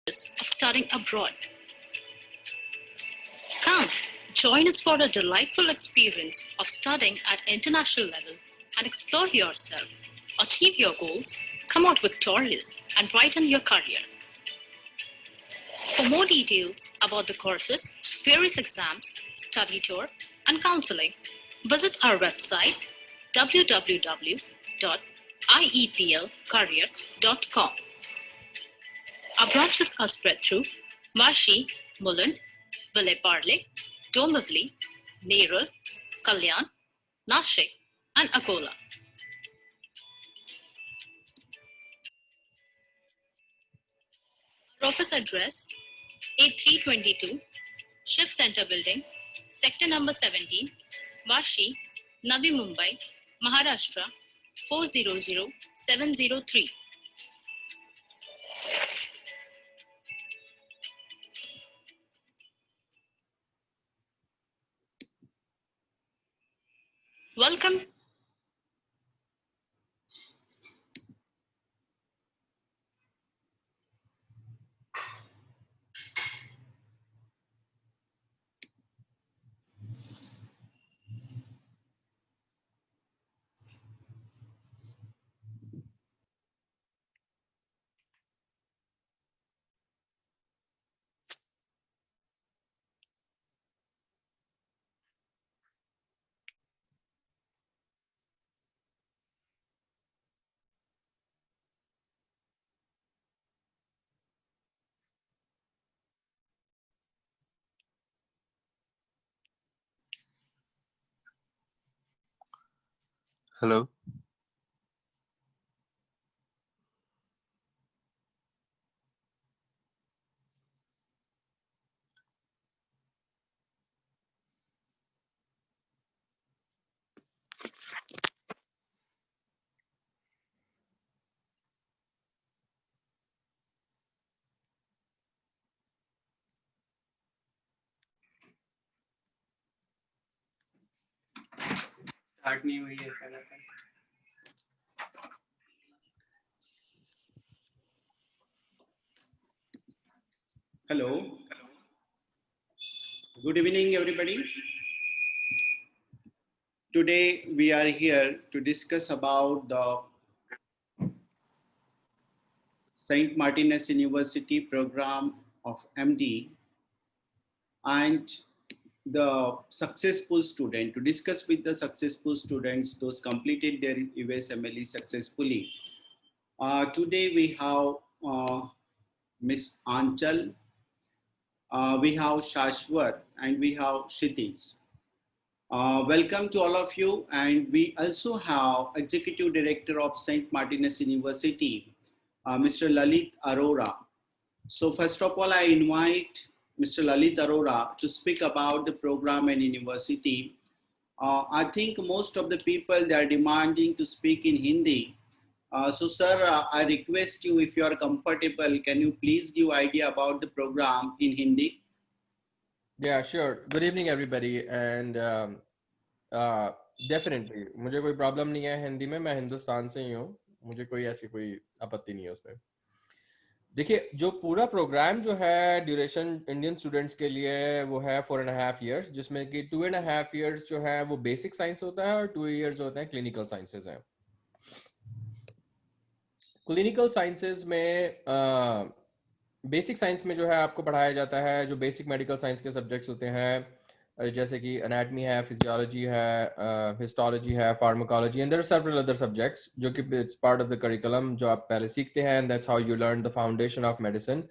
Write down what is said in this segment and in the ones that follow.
of studying abroad. Come, join us for a delightful experience of studying at international level and explore yourself, achieve your goals, come out victorious, and brighten your career. For more details about the courses, various exams, study tour, and counseling, visit our website www.ieplcareer.com. Our branches are spread through Vashi, Mulund, Vile Parle, Dombivli, Nerul, Kalyan, Nashik, and Akola. Our office address 8322 Shiv Center Building, Sector number 17, Vashi, Navi Mumbai, Maharashtra 400703. Welcome. Hello. Start नहीं हुई है शायद। Hello. Good evening, everybody. Today we are here to discuss about the St. Martinus University program of MD and the successful student, to discuss with the successful students, those completed their USMLE successfully. Today we have Miss Anchal, we have Shashwat, and we have Kshitij. Welcome to all of you, and we also have Executive Director of St. Martinus University, Mr. Lalit Arora. So first of all, I invite Mr. Lalit Arora to speak about the program and university. I think most of the people, they are demanding to speak in Hindi. So sir, I request you, if you are comfortable, can you please give idea about the program in Hindi? Yeah, sure. Good evening, everybody. And definitely, मुझे कोई problem नहीं है हिंदी में, मैं हिंदुस्तान से ही हूँ, मुझे कोई ऐसी कोई आपत्ति नहीं है उसमें। देखिए, जो पूरा प्रोग्राम जो है ड्यूरेशन इंडियन स्टूडेंट्स के लिए वो है 4.5 years, जिसमें कि 2.5 years जो है वो बेसिक साइंस होता है और 2 years होते हैं क्लिनिकल साइंसेज हैं। क्लिनिकल साइंसेज में बेसिक साइंस में जो है आपको पढ़ाया जाता है जो बेसिक मेडिकल साइंस के सब्जेक्ट्स होते हैं, जैसे कि एनाटमी है, फिजियोलॉजी है, हिस्टोलॉजी है, pharmacology, and there are several other subjects जो कि it's part of the curriculum जो आप पहले सीखते हैं, and that's how you learn the foundation of medicine,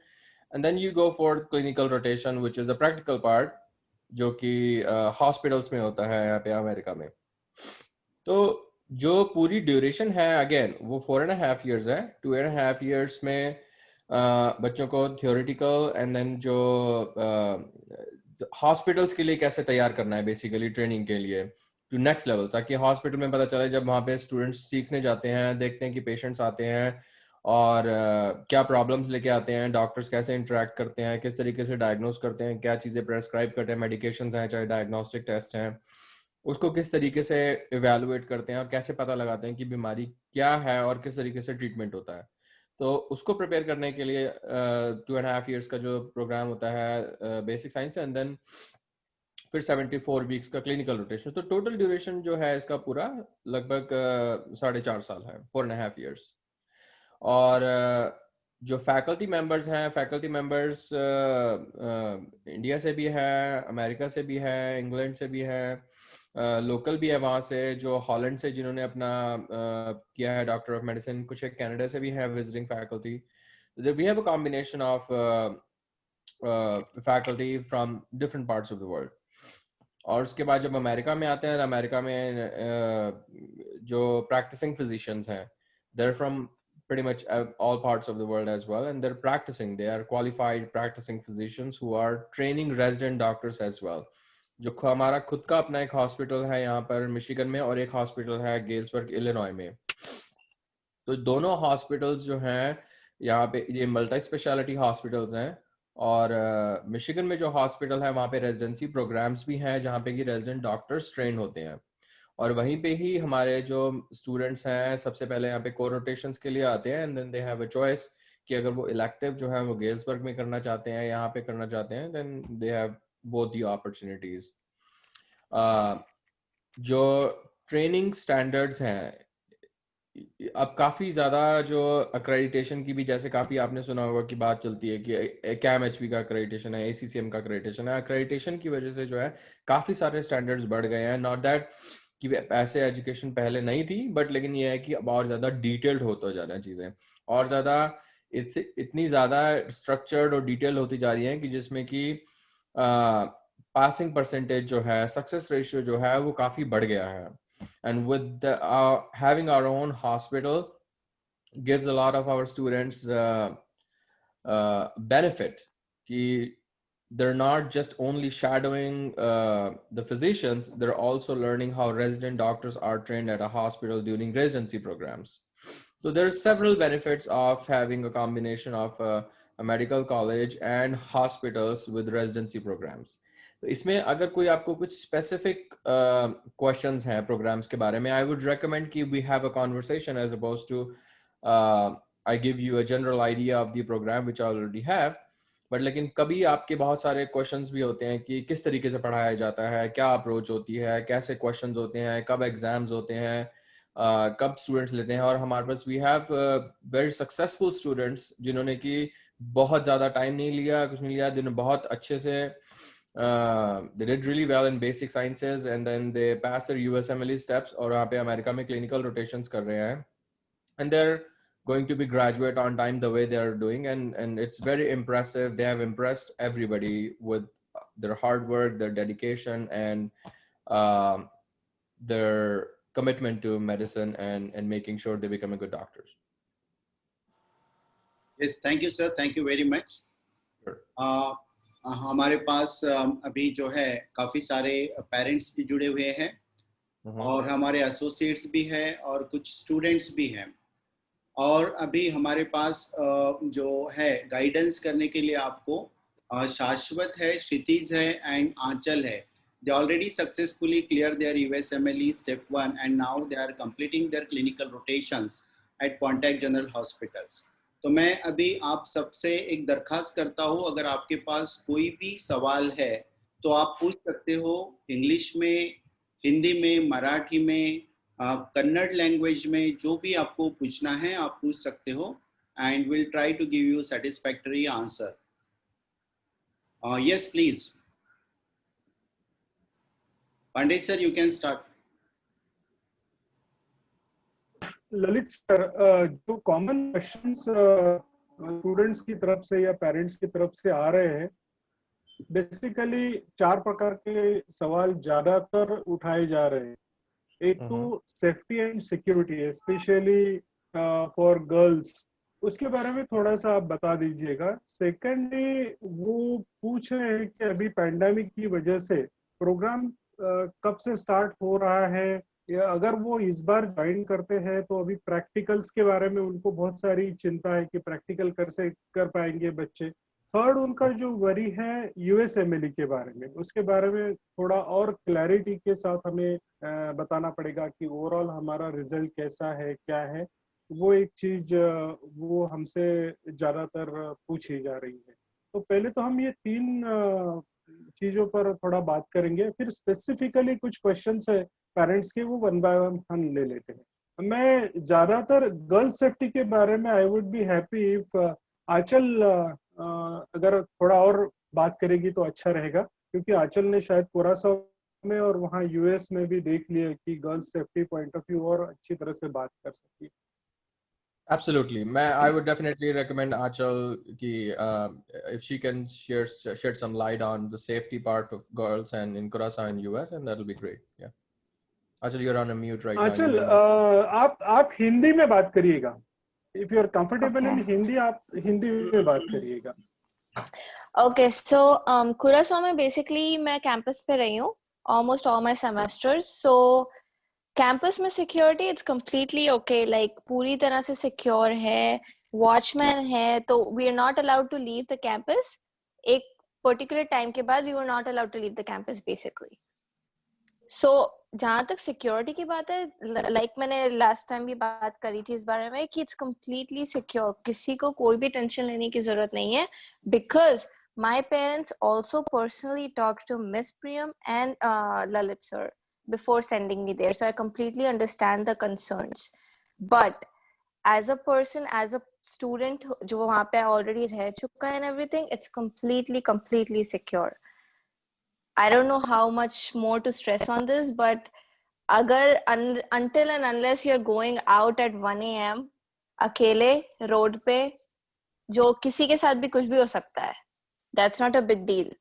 and then you go for clinical rotation which is a practical part जो कि hospitals में होता है यहाँ पे अमेरिका में। तो जो पूरी ड्यूरेशन है अगेन वो 4.5 years है। 2.5 years में बच्चों को थियोरेटिकल एंड देन जो हॉस्पिटल्स के लिए कैसे तैयार करना है बेसिकली ट्रेनिंग के लिए टू नेक्स्ट लेवल, ताकि हॉस्पिटल में पता चले जब वहाँ पे स्टूडेंट्स सीखने जाते हैं, देखते हैं कि पेशेंट्स आते हैं और क्या प्रॉब्लम्स लेके आते हैं, डॉक्टर्स कैसे इंटरेक्ट करते हैं, किस तरीके से डायग्नोज करते हैं, क्या चीज़ें प्रेस्क्राइब करते हैं, मेडिकेशंस हैं चाहे डायग्नोस्टिक टेस्ट हैं, उसको किस तरीके से इवेलुएट करते हैं और कैसे पता लगाते हैं कि बीमारी क्या है और किस तरीके से ट्रीटमेंट होता है। तो उसको प्रिपेयर करने के लिए 2.5 years का जो प्रोग्राम होता है बेसिक साइंस, एंड देन फिर 74 वीक्स का क्लिनिकल रोटेशन। तो टोटल ड्यूरेशन जो है इसका पूरा लगभग 4.5 साल है, 4.5 years। और जो फैकल्टी मेंबर्स हैं, फैकल्टी मेंबर्स इंडिया से भी है, अमेरिका से भी है, इंग्लैंड से भी है, लोकल भी है वहाँ से, जो हॉलैंड से जिन्होंने अपना किया है डॉक्टर ऑफ मेडिसिन, कुछ एक कनाडा से भी है visiting faculty. We have a combination of faculty from different parts of the world. और उसके बाद जब अमेरिका में आते हैं, अमेरिका में जो प्रैक्टिसिंग फिजिशियंस हैं, they're from pretty much all parts of the world as well, and they're practicing, they are qualified practicing physicians who are training resident doctors as well। जो हमारा खुद का अपना एक हॉस्पिटल है यहाँ पर मिशिगन में, और एक हॉस्पिटल है गेल्सबर्ग इलिनॉय में। तो दोनों हॉस्पिटल्स जो हैं यहाँ पे ये मल्टी स्पेशलिटी हॉस्पिटल्स हैं, और मिशिगन में जो हॉस्पिटल है वहाँ पे रेजिडेंसी प्रोग्राम्स भी हैं जहाँ पे कि रेजिडेंट डॉक्टर्स ट्रेन होते हैं। और वहीं पे ही हमारे जो स्टूडेंट्स हैं सबसे पहले यहाँ पे को-रोटेशंस के लिए आते हैं, and then they have a choice कि अगर वो इलेक्टिव जो है वो गेल्सबर्ग में करना चाहते हैं, यहाँ पे करना चाहते हैं, then they have both the opportunities. जो ट्रेनिंग स्टैंडर्ड्स हैं, अब काफ़ी ज़्यादा जो अक्रेडिटेशन की भी, जैसे काफ़ी आपने सुना होगा कि बात चलती है कि CAMHP का अक्रेडिटेशन है, ACCM का अक्रेडिटेशन है। अक्रेडिटेशन की वजह से जो है काफ़ी सारे स्टैंडर्ड्स बढ़ गए हैं। नॉट दैट कि ऐसे एजुकेशन पहले नहीं थी, बट लेकिन ये है कि अब और ज़्यादा डिटेल्ड होता जा रहा है चीज़ें, और ज़्यादा इतनी ज़्यादा स्ट्रक्चर्ड और डिटेल होती जा रही हैं कि जिसमें कि पासिंग परसेंटेज जो है, सक्सेस रेशियो जो है वो काफ़ी बढ़ गया है। And with having our own hospital gives a lot of our students benefit कि they're not just only shadowing the physicians, they're also learning how resident doctors are trained at a hospital during residency programs. So there are several benefits of having a combination of a medical college and hospitals with residency programs. तो इसमें अगर कोई आपको कुछ specific questions हैं programmes के बारे में, आई वुड रेकमेंड कि we have a conversation as opposed to I give you a general idea of the programme which I already have. But लेकिन कभी आपके बहुत सारे क्वेश्चंस भी होते हैं कि किस तरीके से पढ़ाया जाता है, क्या अप्रोच होती है, कैसे क्वेश्चंस होते हैं, कब एग्जाम्स होते हैं, कब स्टूडेंट्स लेते हैं। और हमारे पास we have very successful students जिन्होंने कि बहुत ज़्यादा टाइम नहीं लिया, कुछ नहीं लिया, जिन्होंने बहुत अच्छे से they did really well in basic sciences and then they passed their USMLE steps, और वहाँ पे अमेरिका में clinical rotations कर रहे हैं, and they're going to be graduate on time the way they are doing, and it's very impressive. They have impressed everybody with their hard work, their dedication, and their commitment to medicine and making sure they become a good doctors. Yes, thank you sir, thank you very much. Sure. हमारे पास अभी जो है काफ़ी सारे parents भी जुड़े हुए हैं, और हमारे एसोसिएट्स भी हैं और कुछ स्टूडेंट्स भी हैं। और अभी हमारे पास जो है गाइडेंस करने के लिए आपको शाश्वत है, क्षितिज है एंड आंचल है। They already successfully cleared their USMLE step 1 and now they are completing their clinical rotations at Pontiac General Hospitals. तो मैं अभी आप सबसे एक दरखास्त करता हूँ, अगर आपके पास कोई भी सवाल है तो आप पूछ सकते हो, इंग्लिश में, हिंदी में, मराठी में, कन्नड़ लैंग्वेज में, जो भी आपको पूछना है आप पूछ सकते हो, and we'll try to give you satisfactory answer. Yes, please. Pandey sir, you can start. Lalit sir, जो कॉमन क्वेश्चंस स्टूडेंट्स की तरफ से या पेरेंट्स की तरफ से आ रहे हैं, बेसिकली 4 प्रकार के सवाल ज्यादातर उठाए जा रहे हैं। एक तो safety and security, specially for girls, उसके बारे में थोड़ा सा आप बता दीजिएगा। सेकेंडली वो पूछ रहे हैं कि अभी पैंडेमिक की वजह से प्रोग्राम कब से स्टार्ट हो रहा है, या अगर वो इस बार ज्वाइन करते हैं तो अभी प्रैक्टिकल्स के बारे में उनको बहुत सारी चिंता है कि प्रैक्टिकल कर पाएंगे बच्चे। थर्ड, उनका जो वरी है USMLE के बारे में, उसके बारे में थोड़ा और क्लैरिटी के साथ हमें बताना पड़ेगा कि ओवरऑल हमारा रिजल्ट कैसा है, क्या है। वो एक चीज वो हमसे ज्यादातर पूछी जा रही है। तो पहले तो हम ये 3 चीजों पर थोड़ा बात करेंगे, फिर स्पेसिफिकली कुछ क्वेश्चंस है पेरेंट्स के, वो वन बाय वन हम ले लेते हैं। मैं ज्यादातर गर्ल्स सेफ्टी के बारे में I would be happy if Anchal अगर थोड़ा और बात करेगी तो अच्छा रहेगा, क्योंकि आंचल ने शायद कुरासाओ में और वहाँ यूएस में भी देख लिया कि girls safety point of view और अच्छी तरह से बात कर सकती है। Absolutely. I would definitely recommend Achal ki, if she can shed some light on the safety part of girls and in Curaçao in US, and that'll be great. Yeah. Achal, you're on a mute right now. आंचल आप हिंदी में बात करिएगा। If you are comfortable in Hindi, आप हिंदी में बात करिएगा। Okay, so Curaçao में basically मैं campus पे रही हूँ almost all my semesters. So campus में security it's completely okay, like पूरी तरह से secure है, watchman है, तो we are not allowed to leave the campus. एक particular time के बाद we were not allowed to leave the campus basically. So जहाँ तक security की बात है, like मैंने last time भी बात करी थी इस बारे में कि it's completely secure, किसी को कोई भी tension लेने की जरूरत नहीं है, because my parents also personally talked to Miss Priyam and Lalit sir before sending me there, so I completely understand the concerns. But as a person, as a student जो वहाँ पे already रह चुका है and everything, it's completely secure. I don't know how much more to stress on this, but अगर until and unless you're going out at 1 a.m. अकेले road पे, जो किसी के साथ भी कुछ भी हो सकता है, that's not a big deal.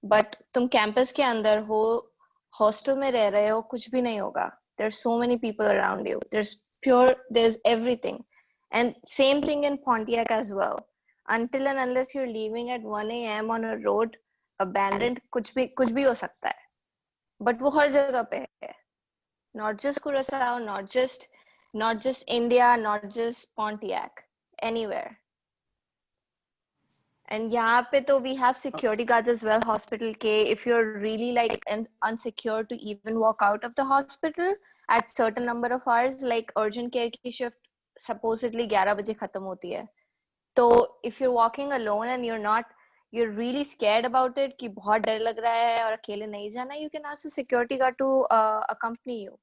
But तुम कैंपस के अंदर हो, हॉस्टल में रह रहे हो, कुछ भी नहीं होगा. There's so many people around you. There's everything. And same thing in Pontiac as well. Until and unless you're leaving at 1 a.m. on a road, abandoned, कुछ भी हो सकता है. But वो हर जगह पे है. Not just Curaçao, not just India, not just Pontiac, anywhere. And यहाँ पे तो we have security guards as well, hospital के. If you're really like unsecure to even walk out of the hospital at certain number of hours, like urgent care की shift supposedly 11 बजे खत्म होती है. तो if you're walking alone and you're really scared about it कि बहुत डर लग रहा है और अकेले नहीं जाना, you can ask the security guard to accompany you.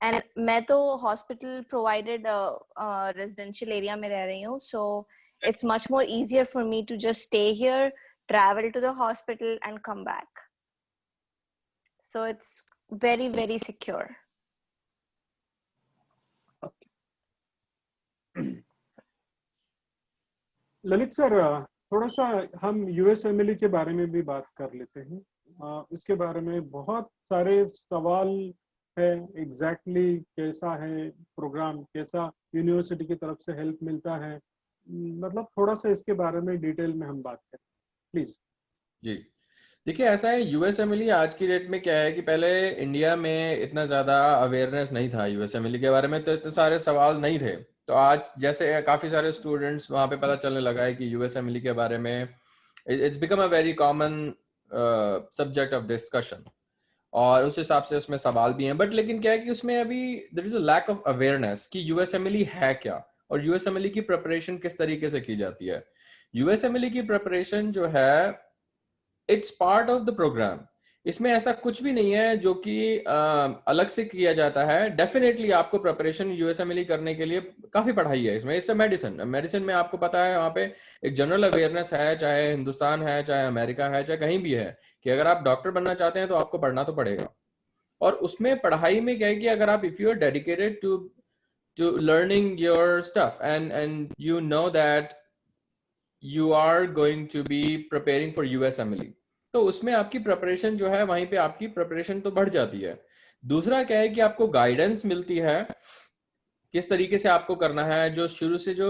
And मैं तो hospital provided residential area में रह रही हूँ, so it's much more easier for me to just stay here, travel to the hospital and come back. So it's very secure. Lalit sir, थोड़ा सा हम USMLE के बारे में भी बात कर लेते हैं। इसके बारे में बहुत सारे सवाल है, एग्जैक्टली कैसा है प्रोग्राम, कैसा यूनिवर्सिटी की तरफ से हेल्प मिलता है, मतलब थोड़ा सा इसके बारे में डिटेल में हम बात करें प्लीज। जी देखिए, ऐसा है यूएसएमएलई आज की डेट में क्या है कि पहले इंडिया में इतना ज्यादा अवेयरनेस नहीं था यूएसएमएलई के बारे में, तो इतने सारे सवाल नहीं थे। तो आज जैसे काफी सारे स्टूडेंट्स वहां पे पता चलने लगा है कि यूएसएमएलई के बारे में it's become a very common subject of discussion, और उस हिसाब से उसमें सवाल भी हैं। बट लेकिन क्या है कि उसमें अभी there is a lack of awareness कि यूएसएमएलई है क्या और यूएसएमएलई की प्रिपरेशन किस तरीके से की जाती है। यूएसएमएलई की प्रिपरेशन जो है it's part of the programme, इसमें ऐसा कुछ भी नहीं है जो कि अलग से किया जाता है। डेफिनेटली आपको प्रिपरेशन यूएसएमएलई करने के लिए काफी पढ़ाई है इसमें। इससे मेडिसिन में आपको पता है वहाँ पे एक जनरल अवेयरनेस है, चाहे हिंदुस्तान है, चाहे अमेरिका है, चाहे कहीं भी है, कि अगर आप डॉक्टर बनना चाहते हैं तो आपको पढ़ना तो पड़ेगा। और उसमें पढ़ाई में क्या है कि अगर आप if you are dedicated to learning your stuff and you know that you are going to be preparing for USMLE, तो उसमें आपकी प्रिपरेशन जो है वहीं पे आपकी प्रिपरेशन तो बढ़ जाती है। दूसरा क्या है कि आपको गाइडेंस मिलती है किस तरीके से आपको करना है। जो शुरू से जो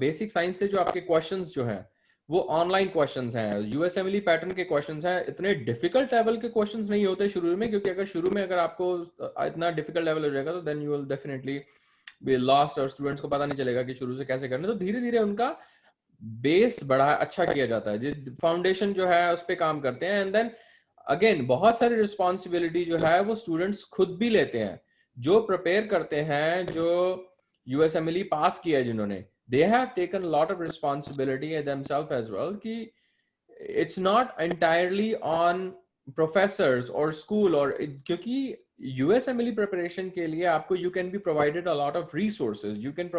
बेसिक साइंस से जो आपके क्वेश्चंस जो हैं वो ऑनलाइन क्वेश्चंस हैं, यूएसएमएलई पैटर्न के क्वेश्चंस हैं। इतने डिफिकल्ट लेवल के क्वेश्चंस नहीं होते शुरू में, क्योंकि अगर शुरू में अगर आपको इतना डिफिकल्ट लेवल हो जाएगा तो then you will definitely be lost, और स्टूडेंट्स को पता नहीं चलेगा कि शुरू से कैसे करना है। तो धीरे धीरे उनका बेस बड़ा अच्छा किया जाता है, जिस फाउंडेशन जो है उस पे काम करते हैं। एंड देन अगेन बहुत सारी रिस्पॉन्सिबिलिटी जो है वो स्टूडेंट्स खुद भी लेते हैं, जो प्रिपेयर करते हैं, जो USMLE पास किया है जिन्होंने, they have taken a lot of responsibility themselves as well कि it's not entirely on professors or school or क्योंकि USMLE preparation के लिए आपको you can be provided a lot of resources, you can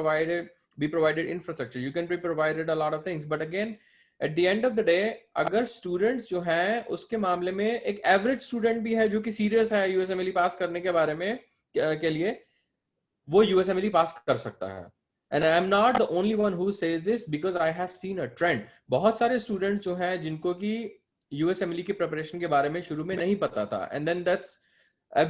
be provided infrastructure, you can be provided a lot of things, but again at the end of the day अगर students जो हैं उसके मामले में एक average student भी है जो कि serious है USMLE पास करने के बारे में के लिए, वो USMLE पास कर सकता है. And I am not the only one who says this because I have seen a trend. बहुत सारे students जो हैं जिनको कि USMLE की preparation के बारे में शुरू में नहीं पता था, and then that's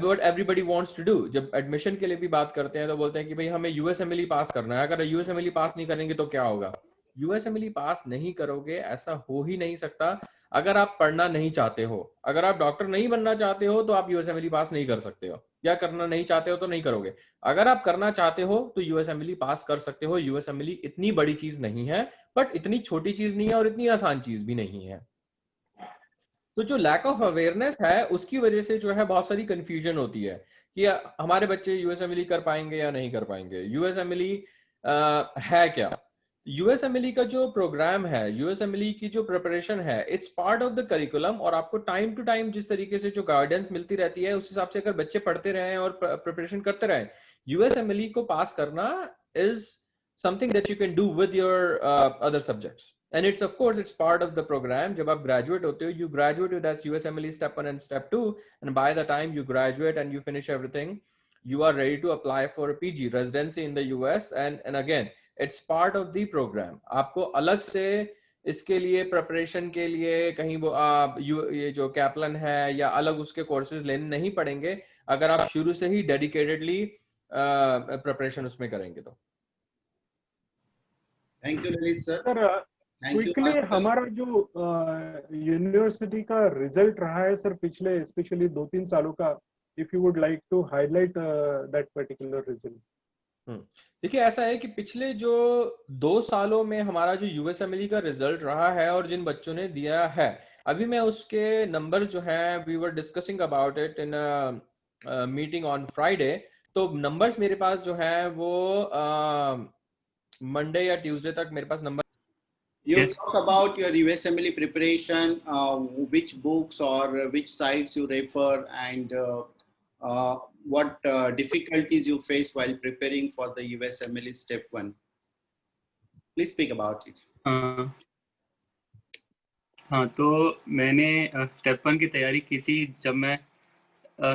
what everybody wants to do. जब admission के लिए भी बात करते हैं तो बोलते हैं कि भाई हमें USMLE पास करना है, अगर USMLE पास नहीं करेंगे तो क्या होगा. USMLE पास नहीं करोगे, ऐसा हो ही नहीं सकता. अगर आप पढ़ना नहीं चाहते हो, अगर आप डॉक्टर नहीं बनना चाहते हो तो आप USMLE पास नहीं कर सकते हो, या करना नहीं चाहते हो तो नहीं करोगे. अगर आप करना चाहते हो तो USMLE पास कर सकते हो. USMLE इतनी बड़ी चीज नहीं है, बट इतनी छोटी चीज नहीं है और इतनी आसान चीज भी नहीं है. तो जो लैक ऑफ अवेयरनेस है उसकी वजह से जो है बहुत सारी कंफ्यूजन होती है कि हमारे बच्चे USMLE कर पाएंगे या नहीं कर पाएंगे. USMLE है क्या? USMLE का जो प्रोग्राम है, USMLE की जो प्रिपरेशन है, it's part of the curriculum, और आपको टाइम टू टाइम जिस तरीके से जो गाइडेंस मिलती रहती है उस हिसाब से अगर बच्चे पढ़ते रहें और प्रिपरेशन करते रहें, USMLE को पास करना is something that you can do with your other subjects, and it's of course it's part of the program. जब आप graduate होते हो, you graduate with as USMLE step 1 and step 2, and by the time you graduate and you finish everything, you are ready to apply for a PG residency in the US, and again it's part of the program. आपको अलग से इसके लिए preparation के लिए कहीं वो ये जो कैपलन है या अलग उसके कोर्सेज लेने नहीं पड़ेंगे अगर आप शुरू से ही डेडिकेटेडली प्रिपरेशन उसमें करेंगे तो. Thank you Lalit sir. Sir quickly हमारा जो यूनिवर्सिटी का रिजल्ट रहा है सर पिछले स्पेशली 2-3 सालों का, if you would like to highlight that particular result. देखिए ऐसा है कि पिछले जो 2 सालों में हमारा जो USMLE का रिजल्ट रहा है और जिन बच्चों ने दिया है, अभी मैं उसके नंबर जो हैं we were discussing about it in meeting on Friday. तो नंबर्स मेरे पास जो हैं वो मंडे या ट्यूसडे तक मेरे पास number. You talk about your USMLE preparation, which books or which sites you refer, and what difficulties you face while preparing for the USMLE step 1. Please speak about it. हाँ, तो मैंने step 1 की तैयारी की थी जब मैं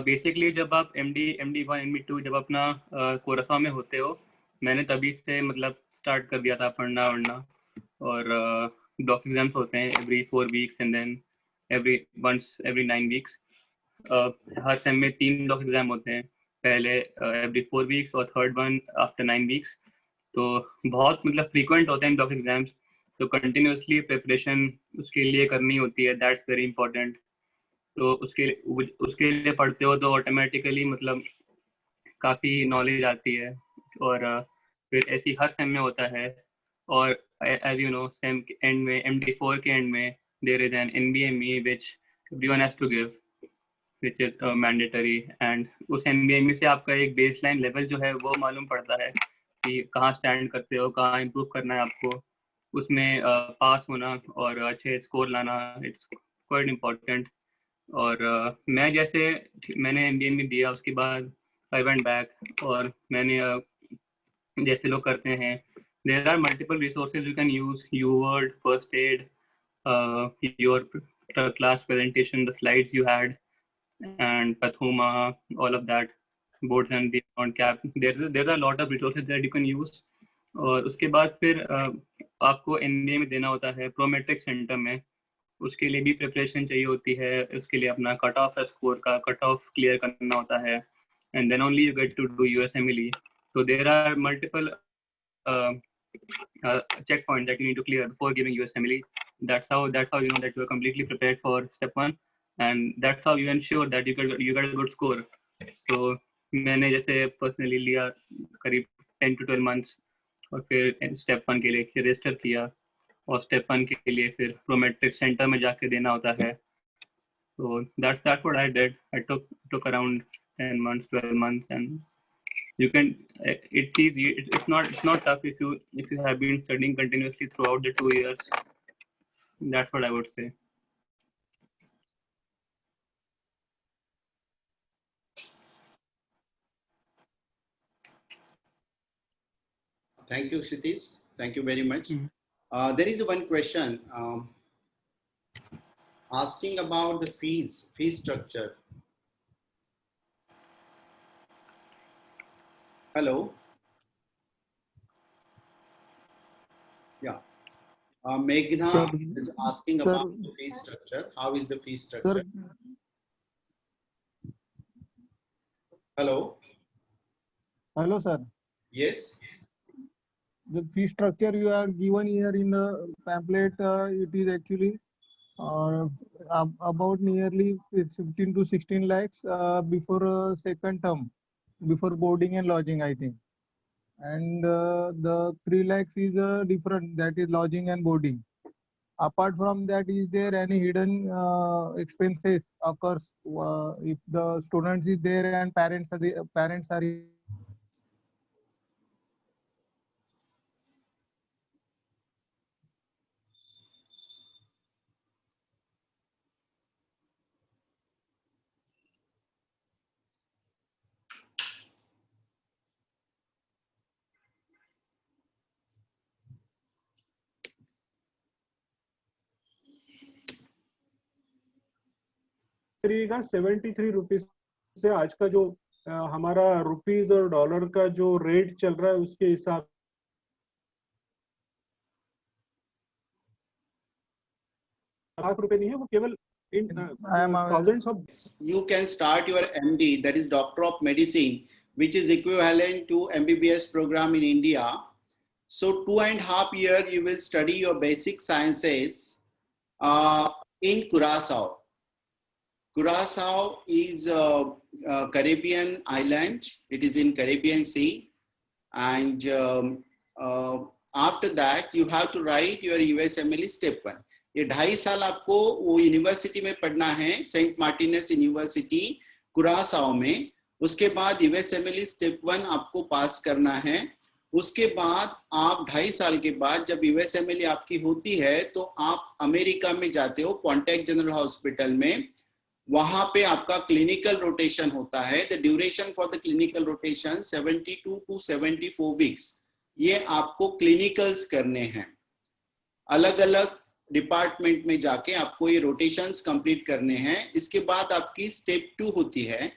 बेसिकली जब आप MD1 MD2 जब अपना कोरसा में होते हो, मैंने तभी से मतलब स्टार्ट कर दिया था पढ़ना वढ़ना. और डॉक एग्जाम्स होते हैं every 4 weeks and then every 9 weeks. Her same में 3 डॉक एग्जाम होते हैं, पहले every 4 weeks और थर्ड वन आफ्टर 9 weeks. तो बहुत मतलब फ्रीक्वेंट होते हैं डॉक एग्जाम्स, तो कंटिन्यूसली प्रिपरेशन उसके लिए करनी होती है. That's very important. तो उसके लिए पढ़ते हो तो ऑटोमेटिकली मतलब काफ़ी नॉलेज आती है. और फिर ऐसी हर सेम में होता है. और as you know, सेम के एंड में MD4 के एंड में there is an NBME which everyone has to give, which is mandatory. and उस NBME से आपका एक बेसलाइन लेवल जो है वो मालूम पड़ता है कि कहाँ स्टैंड करते हो, कहाँ इम्प्रूव करना है आपको. उसमें पास होना और अच्छे स्कोर लाना, इट्स क्वाइट इम्पोर्टेंट. और मैंने NBME दिया, उसके बाद I went back और मैंने जैसे लोग करते हैं, there are multiple resources you can use, UWord, first aid, your class presentation, the slides you had, and Pathoma, all of that, boards and beyond cap. There are a lot of resources that you can use. और उसके बाद फिर आपको NBA में देना होता है Prometric centre में. उसके लिए भी प्रिपरेशन चाहिए होती है. उसके लिए अपना कट ऑफ स्कोर का कट ऑफ क्लियर करना होता है, and then only you get to do USMLE. So there are multiple checkpoints that you need to clear before giving USMLE. That's how you know that you are completely prepared for step 1, and that's how you ensure that you get a good score. So मैंने जैसे personally लिया करीब 10 to 12 months, और फिर step 1 के लिए register किया, और step 1 के लिए फिर प्रोमेट्रिक सेंटर में जाके देना होता है. So that's what I did. I took around 10 months, 12 months, and You can, it's easy. It's not tough if you have been studying continuously throughout the 2 years. That's what I would say. Thank you, Kshitiz. Thank you very much. Mhm. There is one question asking about the fee structure. Hello. Yeah. Meghna Sir, is asking sir, about the fee structure. How is the fee structure? sir, Hello. hello, sir. Yes. The fee structure you are given here in the pamphlet, it is actually about nearly 15 to 16 lakhs before second term, before boarding and lodging, I think. And the 3 lakhs is different, that is lodging and boarding. Apart from that, is there any hidden expenses occurs if the students is there and parents are करिएगा 73 rupees से आज का जो हमारा rupees और dollar का जो rate चल रहा है उसके हिसाब लाख रुपए नहीं है, वो केवल इन thousands of. You can start your MD, that is Doctor of Medicine, which is equivalent to MBBS program in India. So 2.5 years you will study your basic sciences in Curaçao. Curaçao is a Caribbean island. It is in Caribbean Sea. And after that, you have to write your USMLE Step 1. ये 2.5 साल आपको वो university में पढ़ना है, Saint Martinus university कुरासाओ में. उसके बाद USMLE Step 1 आपको पास करना है. उसके बाद आप 2.5 साल के बाद जब USMLE आपकी होती है तो आप अमेरिका में जाते हो, पॉन्टेक जनरल हॉस्पिटल में. वहां पे आपका क्लिनिकल रोटेशन होता है. The duration for the clinical rotation 72 to 74 weeks. ये आपको क्लिनिकल्स करने हैं, अलग अलग डिपार्टमेंट में जाके आपको ये रोटेशंस कंप्लीट करने हैं. इसके बाद आपकी स्टेप 2 होती है.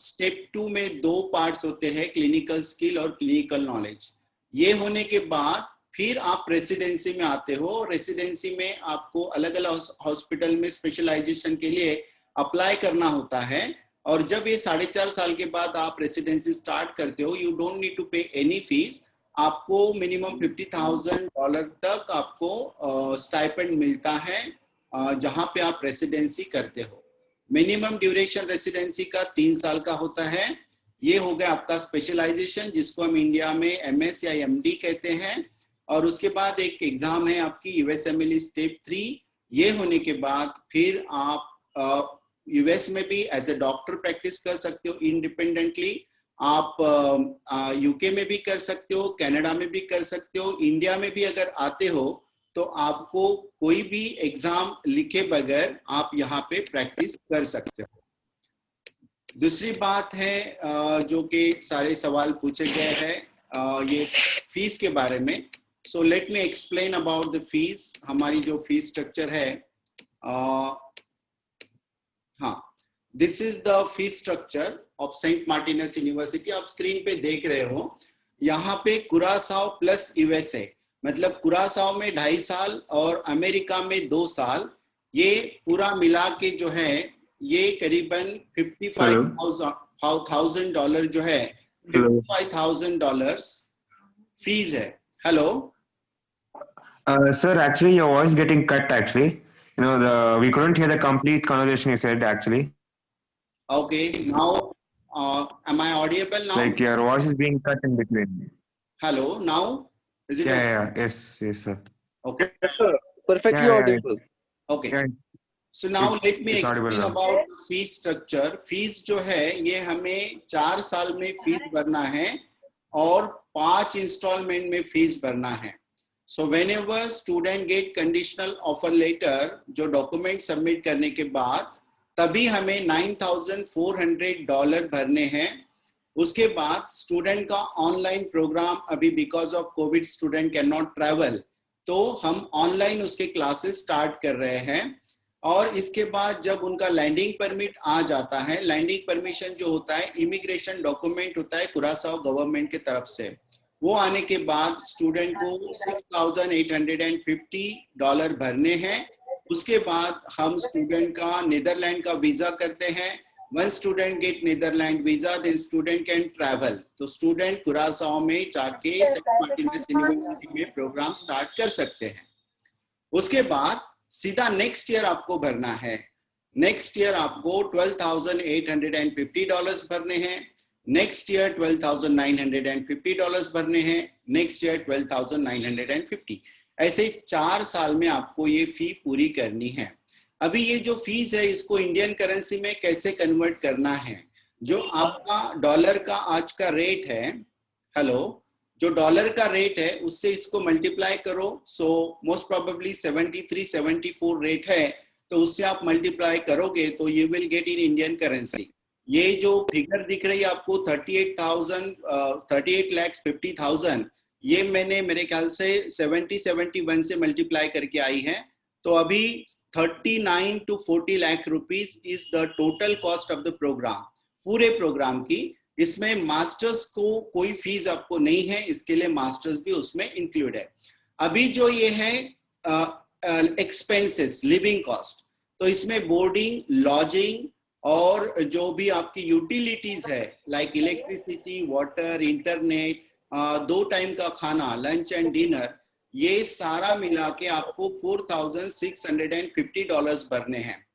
स्टेप 2 में 2 पार्ट्स होते हैं, क्लिनिकल स्किल और क्लिनिकल नॉलेज. ये होने के बाद फिर आप रेसिडेंसी में आते हो. रेसिडेंसी में आपको अलग अलग हॉस्पिटल में स्पेशलाइजेशन के लिए अप्लाई करना होता है. और जब ये 4.5 साल के बाद आप रेसिडेंसी स्टार्ट करते हो, यू डोंट नीड टू पे एनी फीस. आपको मिनिमम $50,000 तक आपको स्टाइपेंड मिलता है जहां पे आप रेसिडेंसी करते हो. मिनिमम ड्यूरेशन रेसिडेंसी का 3 साल का होता है. ये हो गया आपका स्पेशलाइजेशन, जिसको हम इंडिया में MS या MD कहते हैं. और उसके बाद एक एग्जाम है आपकी USMLE Step 3. ये होने के बाद फिर आप US में भी एज ए डॉक्टर प्रैक्टिस कर सकते हो इंडिपेंडेंटली. आप UK में भी कर सकते हो, कनाडा में भी कर सकते हो. इंडिया में भी अगर आते हो तो आपको कोई भी एग्जाम लिखे बगैर आप यहाँ पे प्रैक्टिस कर सकते हो. दूसरी बात है जो कि सारे सवाल पूछे गए हैं ये फीस के बारे में. So let me explain about the fees. हमारी जो फीस स्ट्रक्चर है, हाँ, this is the fees structure of Saint Martinus University. आप स्क्रीन पे देख रहे हो. यहाँ पे कुरासाओ प्लस USA, मतलब कुरासाओ में 2.5 साल और अमेरिका में 2 साल, ये पूरा मिला के जो है ये करीबन $55,000 जो है, $55,000 फीस है. Hello sir, actually your voice getting cut actually. You know, we couldn't hear the complete conversation you said actually. Okay, now am I audible now? Like your voice is being cut in between. Hello, now is it? Yeah, yes, sir. Okay. Yes, sir. Perfectly Yeah, yeah, audible. Okay. Yeah. So now let me it's audible explain now. about fee structure. Fees जो है ये हमें 4 साल में fees भरना है और 5 instalment में फीस भरना है. So whenever student get conditional offer letter, जो डॉक्यूमेंट सबमिट करने के बाद तभी हमें $9,400 भरने हैं. उसके बाद स्टूडेंट का ऑनलाइन प्रोग्राम अभी because of Covid student can not travel, तो हम ऑनलाइन उसके क्लासेस स्टार्ट कर रहे हैं. और इसके बाद जब उनका लैंडिंग परमिट आ जाता है, लैंडिंग परमिशन जो होता है इमिग्रेशन डॉक्यूमेंट होता है कुरासाओ गवर्नमेंट के तरफ से, वो आने के बाद स्टूडेंट को $6,850 भरने हैं. उसके बाद हम स्टूडेंट का नीदरलैंड का वीजा करते हैं. When student get Netherlands visa, then student can travel. तो स्टूडेंट कुरासाओ में जाके सेंट मार्टिनस यूनिवर्सिटी में प्रोग्राम स्टार्ट कर सकते हैं. उसके बाद सीधा नेक्स्ट ईयर आपको भरना है. नेक्स्ट ईयर आपको $12,850 भरने हैं. नेक्स्ट ईयर $12,950 भरने हैं. Next year $12,950. ऐसे 4 साल में आपको ये फी पूरी करनी है. अभी ये जो फीस है इसको इंडियन करेंसी में कैसे कन्वर्ट करना है. जो आपका डॉलर का आज का रेट है, जो डॉलर का रेट है उससे इसको मल्टीप्लाई करो. सो मोस्ट प्रोबेबली 73-74 रेट है, तो उससे आप मल्टीप्लाई करोगे तो you will get in Indian currency. ये जो फिगर दिख रही है आपको 38,50,000, ये मैंने मेरे ख्याल से 70-71 से मल्टीप्लाई करके आई है. तो अभी 39 to 40 lakh rupees is the total cost of the program, पूरे प्रोग्राम की. इसमें मास्टर्स को कोई फीस आपको नहीं है, इसके लिए मास्टर्स भी उसमें इंक्लूड है. अभी जो ये है एक्सपेंसेस, लिविंग कॉस्ट, तो इसमें बोर्डिंग, लॉजिंग और जो भी आपकी यूटिलिटीज है like electricity, water, internet, 2 time का खाना, लंच एंड डिनर, ये सारा मिला के आपको $4,650 भरने हैं.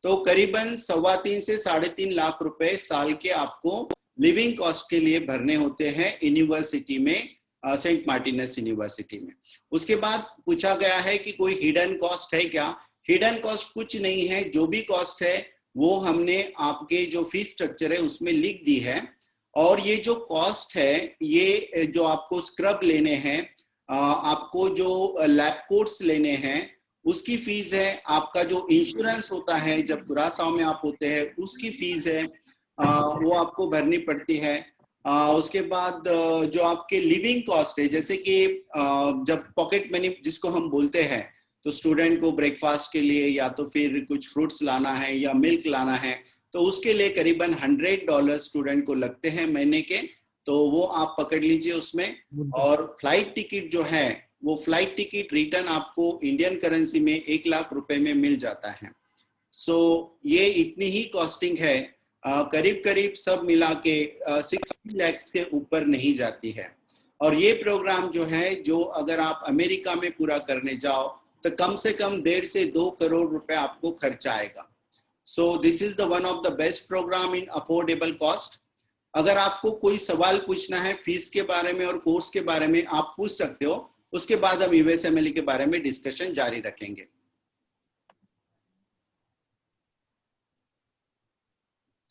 तो करीबन 3.25 से 3.5 लाख रुपए साल के आपको लिविंग कॉस्ट के लिए भरने होते हैं यूनिवर्सिटी में, सेंट मार्टिनस यूनिवर्सिटी में. उसके बाद पूछा गया है कि कोई हिडन कॉस्ट है क्या. हिडन कॉस्ट कुछ नहीं है. जो भी कॉस्ट है वो हमने आपके जो फीस स्ट्रक्चर है उसमें लिख दी है. और ये जो कॉस्ट है, ये जो आपको स्क्रब लेने हैं, आपको जो लैब कोट्स लेने हैं, उसकी फीस है. आपका जो इंश्योरेंस होता है जब कुरासाओ में आप होते हैं उसकी फीस है, वो आपको भरनी पड़ती है. उसके बाद जो आपके लिविंग कॉस्ट है, जैसे कि जब पॉकेट मनी जिसको हम बोलते हैं, तो स्टूडेंट को ब्रेकफास्ट के लिए या तो फिर कुछ फ्रूट्स लाना है या मिल्क लाना है, तो उसके लिए करीबन $100 स्टूडेंट को लगते हैं महीने के. तो वो आप पकड़ लीजिए उसमें. और फ्लाइट टिकट जो है, वो फ्लाइट टिकट रिटर्न आपको इंडियन करेंसी में 1 लाख रुपए में मिल जाता है. सो ये इतनी ही कॉस्टिंग है. करीब करीब सब मिला के 60 लाख से ऊपर नहीं जाती है. और ये प्रोग्राम जो है, जो अगर आप अमेरिका में पूरा करने जाओ तो कम से कम 1.5 से 2 करोड़ रुपए आपको खर्चा आएगा. So this is the one of the best programme in affordable cost. अगर आपको कोई सवाल पूछना है फीस के बारे में और कोर्स के बारे में, आप पूछ सकते हो. उसके बाद हम यूएसएमएल के बारे में डिस्कशन जारी रखेंगे.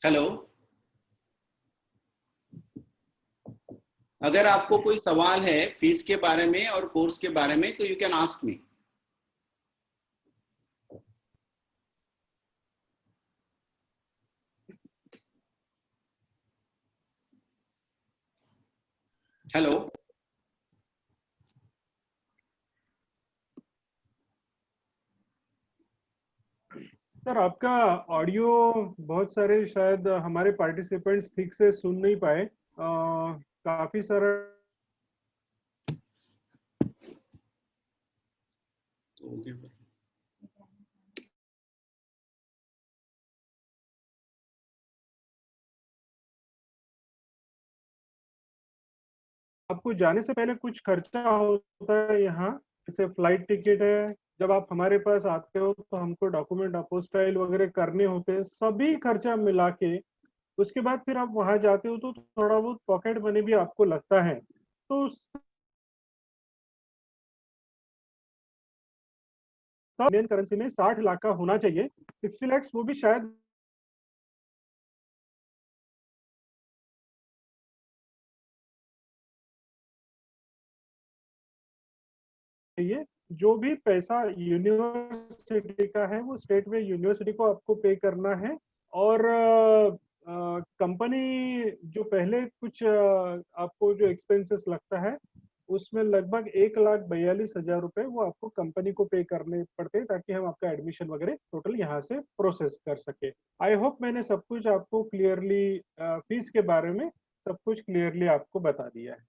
हेलो, अगर आपको कोई सवाल है फीस के बारे में और कोर्स के बारे में तो you can ask me. Hello, sir आपका ऑडियो बहुत सारे शायद हमारे पार्टिसिपेंट्स ठीक से सुन नहीं पाए. काफी सारा आपको जाने से पहले कुछ खर्चा होता है यहाँ, जैसे फ्लाइट टिकट है. जब आप हमारे पास आते हो तो हमको डॉक्यूमेंट अपोस्टाइल वगैरह करने होते हैं, सभी खर्चा मिला के उसके बाद फिर आप वहां जाते हो तो थोड़ा बहुत पॉकेट मनी भी आपको लगता है. तो तो इंडियन करेंसी में 60 लाख का होना चाहिए। 60 लाख वो भी शायद ये जो भी पैसा यूनिवर्सिटी का है वो स्टेट में यूनिवर्सिटी को आपको पे करना है। और कंपनी जो पहले कुछ आपको जो एक्सपेंसेस लगता है उसमें लगभग 1,42,000 रुपए वो आपको कंपनी को पे करने पड़ते हैं ताकि हम आपका एडमिशन वगैरह टोटल यहाँ से प्रोसेस कर सके। आई होप मैंने सब कुछ आपको क्लियरली फीस के बारे में सब कुछ क्लियरली आपको बता दिया है।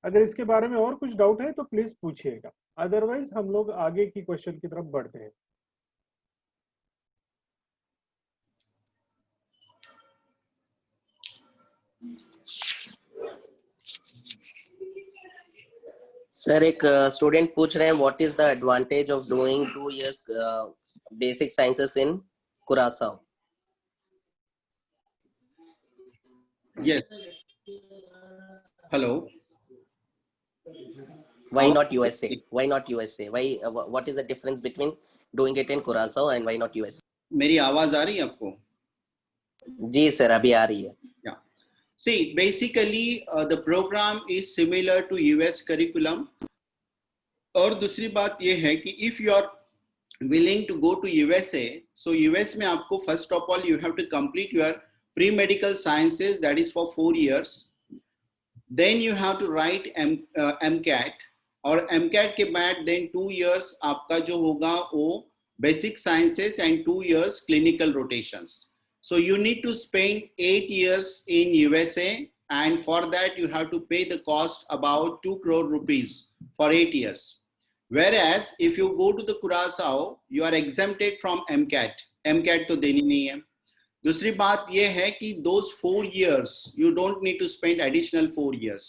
अगर इसके बारे में और कुछ डाउट है तो प्लीज पूछिएगा, अदरवाइज हम लोग आगे की क्वेश्चन की तरफ बढ़ते हैं। सर एक स्टूडेंट पूछ रहे हैं what is the advantage of doing 2 years basic sciences in Curacao? Yes. Hello. Why not USA? Why not USA? Why what is the difference between doing it in Curaçao and why not USA? मेरी आवाज आ रही है आपको? जी sir अभी आ रही है। Yeah. See, basically the program is similar to US curriculum. और दूसरी बात ये है कि if you are willing to go to USA, so US में आपको first of all you have to complete your pre-medical sciences, that is for 4 years. Then you have to write MCAT, और MCAT के बाद then 2 years आपका जो होगा वो basic sciences and 2 years clinical rotations. So you need to spend 8 years in USA, and for that you have to pay the cost about 2 crore rupees for 8 years. Whereas if you go to the Curaçao, you are exempted from MCAT. MCAT तो देनी नहीं है। दूसरी बात ये है कि those 4 years you don't need to spend additional 4 years.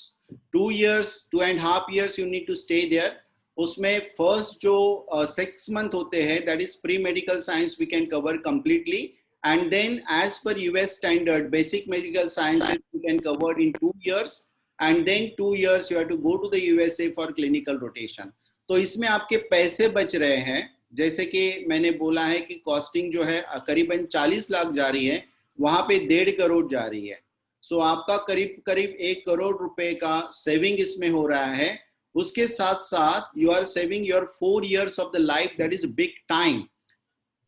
2 years, 2.5 years you need to stay there. उसमें first जो 6 month होते हैं, that is pre-medical science we can cover completely, and then as per US standard basic medical sciences we can cover in 2 years, and then 2 years you have to go to the USA for clinical rotation. तो इसमें आपके पैसे बच रहे हैं, जैसे कि मैंने बोला है कि कॉस्टिंग जो है करीबन 40 लाख जा रही है, वहां पे 1.5 करोड़ जा रही है। सो आपका करीब 1 करोड़ रुपए का सेविंग इसमें हो रहा है। उसके साथ साथ you are saving your 4 years of the life, that is big time.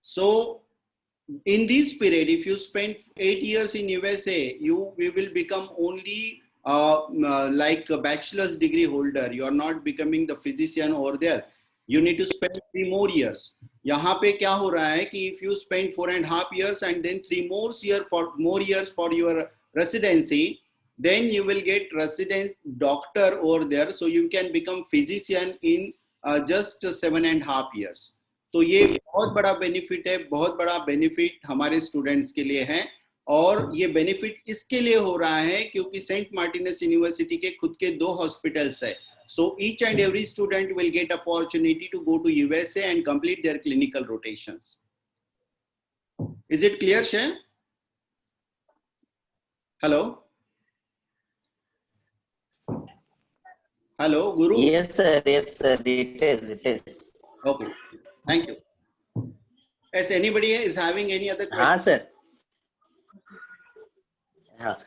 So in this period if you spend 8 years in USA, you will become only like a bachelor's degree holder. You are not becoming the physician over there. You need to spend 3 more years. यहाँ पे क्या हो रहा है कि if you spend 4.5 years and then 3 more years for your residency, then you will get residence doctor over there, so you can become physician in just 7.5 years. तो ये बहुत बड़ा बेनिफिट है, बहुत बड़ा बेनिफिट हमारे स्टूडेंट्स के लिए है। और ये बेनिफिट इसके लिए हो रहा है क्योंकि सेंट मार्टिनस यूनिवर्सिटी के खुद के 2 हॉस्पिटल्स है। So each and every student will get opportunity to go to USA and complete their clinical rotations. Is it clear, Shay? Hello? Hello, Guru? Yes sir, it is. Okay, thank you. As anybody is having any other question? हाँ sir. हाँ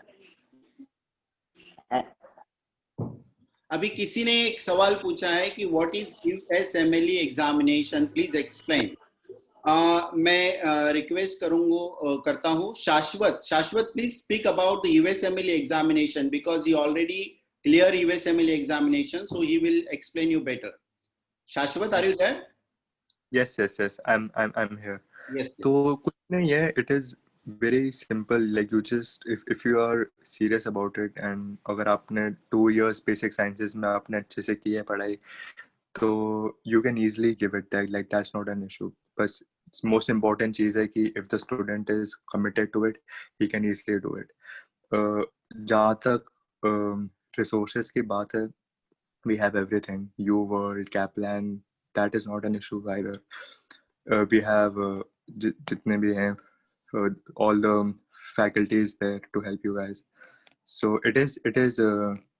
अभी किसी ने एक सवाल पूछा है कि what is USMLE examination, please explain. मैं रिक्वेस्ट करता हूँ Shashwat please speak about the USMLE examination because he already clear USMLE examination, so he will explain you better. Shashwat, are you there? Yes, I'm here. Yes, तो कुछ नहीं है, it is very simple. Like you just if you are serious about it and अगर आपने 2 years basic sciences में आपने अच्छे से की है पढ़ाई, तो you can easily give it that. Like that's not an issue. बस most important चीज़ है कि if the student is committed to it, he can easily do it. जहाँ तक resources की बात है, we have everything. UWorld, Kaplan, that is not an issue either. We have जितने भी हैं, all the faculties there to help you guys. So it is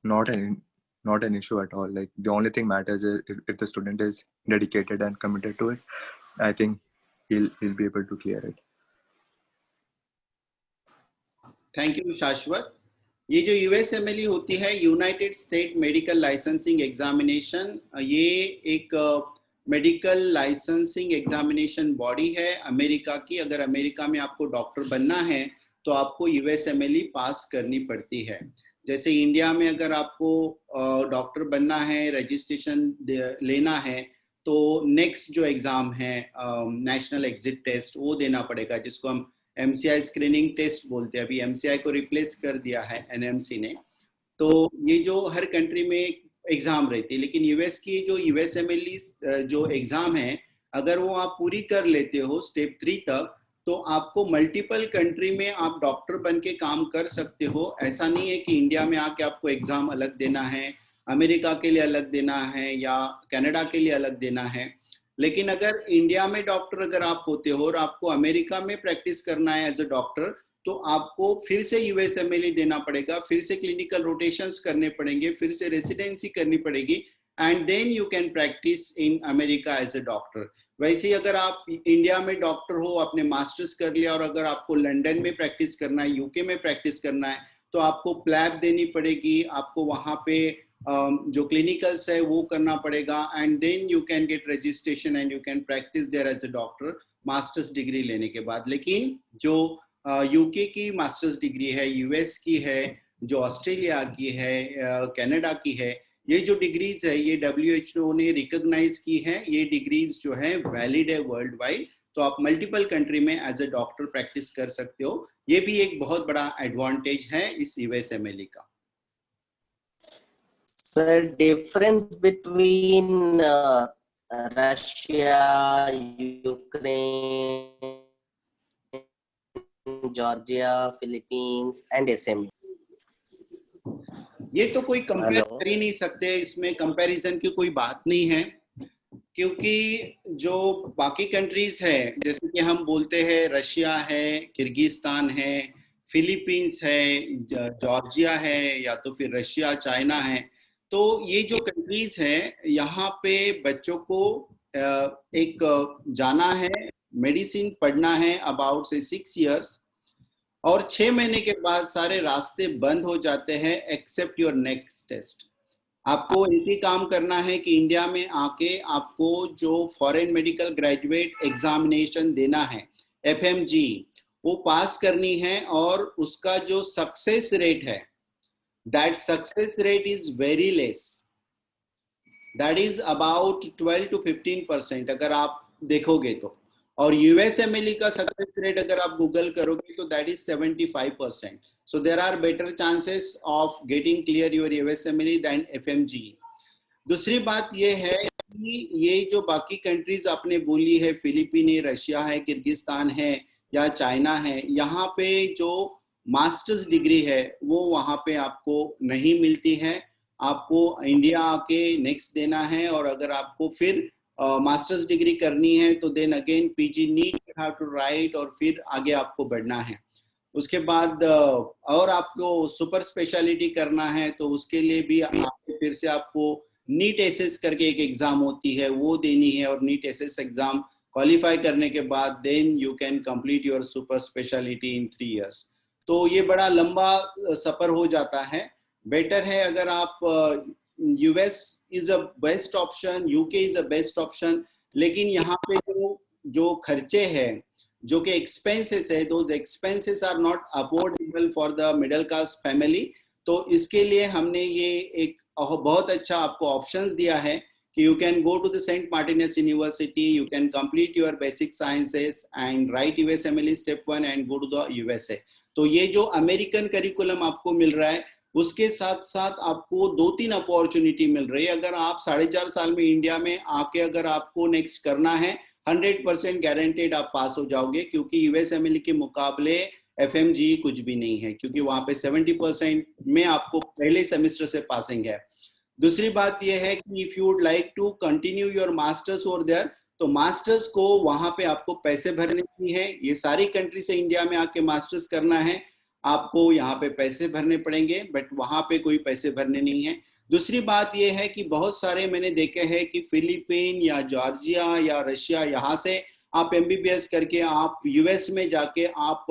not an issue at all. Like the only thing matters is if the student is dedicated and committed to it, I think he'll be able to clear it. Thank you शाश्वत। ये जो USMLE होती है, United state medical licensing examination, ये एक medical licensing examination body है America की। अगर अमेरिका में आपको डॉक्टर बनना है तो आपको यूएसएमएलई पास करनी पड़ती है। जैसे इंडिया में अगर आपको डॉक्टर बनना है, रजिस्ट्रेशन लेना है, तो नेक्स्ट जो एग्जाम है नेशनल एग्जिट टेस्ट वो देना पड़ेगा, जिसको हम MCI स्क्रीनिंग टेस्ट बोलते हैं। अभी MCI को रिप्लेस कर दिया है NMC ने। तो ये जो हर कंट्री में एग्जाम रहती है, लेकिन यूएस की जो यूएसएमएलई जो एग्जाम है, अगर वो आप पूरी कर लेते हो स्टेप 3 तक, तो आपको मल्टीपल कंट्री में आप डॉक्टर बन के काम कर सकते हो। ऐसा नहीं है कि इंडिया में आके आपको एग्जाम अलग देना है, अमेरिका के लिए अलग देना है या कनाडा के लिए अलग देना है। लेकिन अगर इंडिया में डॉक्टर अगर आप होते हो और आपको अमेरिका में प्रैक्टिस करना है एज अ डॉक्टर, तो आपको फिर से यूएसएमएलई देना पड़ेगा, फिर से क्लिनिकल रोटेशंस करने पड़ेंगे, फिर से रेसिडेंसी करनी पड़ेगी, and then you can practise in America as a doctor. वैसे ही अगर आप इंडिया में डॉक्टर हो, आपने मास्टर्स कर लिया, और अगर आपको लंदन में प्रैक्टिस करना है, यूके में प्रैक्टिस करना है, तो आपको प्लैब देनी पड़ेगी, आपको वहां पे जो क्लिनिकल्स है वो करना पड़ेगा, and then you can get registration and you can practise there as a doctor masters degree लेने के बाद। लेकिन जो यूके की मास्टर्स डिग्री है, यूएस की है, जो ऑस्ट्रेलिया की है, कनाडा की है, ये जो डिग्रीज है ये WHO ने रिकॉग्नाइज की है। ये डिग्रीज जो है वैलिड है वर्ल्ड वाइड, तो आप मल्टीपल कंट्री में एज अ डॉक्टर प्रैक्टिस कर सकते हो। ये भी एक बहुत बड़ा एडवांटेज है इस यूएसएमएलई का। Sir, difference between Russia, Ukraine, Georgia, Philippines and SME. ये तो कोई कंपेयर कर ही नहीं सकते, इसमें कंपैरिजन की कोई बात नहीं है, क्योंकि जो बाकी कंट्रीज है, जैसे कि हम बोलते हैं रशिया है, किर्गिस्तान है, फिलीपींस है, जॉर्जिया है, या तो फिर रशिया, चाइना है, तो ये जो कंट्रीज है यहाँ पे बच्चों को एक जाना है, मेडिसिन पढ़ना है अबाउट से 6 years, और 6 महीने के बाद सारे रास्ते बंद हो जाते हैं एक्सेप्ट योर नेक्स्ट टेस्ट। आपको यही काम करना है कि इंडिया में आके आपको जो फॉरेन मेडिकल ग्रेजुएट एग्जामिनेशन देना है FMG, वो पास करनी है, और उसका जो सक्सेस रेट है, that success rate is very less, that is about 12 to 15% अगर आप देखोगे तो। और यूएसएमएलई का सक्सेस रेट अगर आप गूगल करोगे तो that is 75%. So there are better chances of getting clear your USMLE than FMG. दूसरी बात ये है कि ये जो बाकी कंट्रीज आपने बोली है, फिलीपीन है, रशिया है, किर्गिस्तान है या चाइना है, यहाँ पे जो मास्टर्स डिग्री है वो वहाँ पे आपको नहीं मिलती है, आपको इंडिया आके नेक्स्ट देना है, और अगर आपको फिर मास्टर्स डिग्री करनी है तो then again PG NEET you have to write, और फिर आगे आपको बढ़ना है। उसके बाद और आपको सुपर स्पेशलिटी करना है तो उसके लिए भी फिर से आपको नीट एसएस करके एक एग्जाम होती है, वो देनी है, और नीट एसएस एग्जाम क्वालिफाई करने के बाद then you can complete your super speciality in 3 years। तो ये बड़ा लंबा सफर हो जाता है। बेटर है अगर आप US is a best option, UK is a best option, लेकिन यहाँ पे जो खर्चे हैं, जो कि एक्सपेंसेस है, those expenses are not affordable for the middle class family. तो इसके लिए हमने ये एक बहुत अच्छा आपको ऑप्शंस दिया है कि you can go to the Saint Martinus University, you can complete your basic sciences and write USMLE step 1 and go to the USA। तो ये जो अमेरिकन करिकुलम आपको मिल रहा है, उसके साथ साथ आपको 2-3 अपॉर्चुनिटी मिल रही है। अगर आप 4.5 साल में इंडिया में आके अगर आपको नेक्स्ट करना है, 100% गारंटेड आप पास हो जाओगे, क्योंकि USMLE के मुकाबले FMG कुछ भी नहीं है, क्योंकि वहां पे 70% में आपको पहले सेमेस्टर से पासिंग है। दूसरी बात यह है कि if you would like to continue your masters over there, तो मास्टर्स को वहां पे आपको पैसे भरने की है। ये सारी कंट्री से इंडिया में आके मास्टर्स करना है, आपको यहाँ पे पैसे भरने पड़ेंगे, बट वहां पे कोई पैसे भरने नहीं है। दूसरी बात यह है कि बहुत सारे मैंने देखे हैं कि फिलीपीन या जॉर्जिया या रशिया, यहाँ से आप एमबीबीएस करके आप यूएस में जाके आप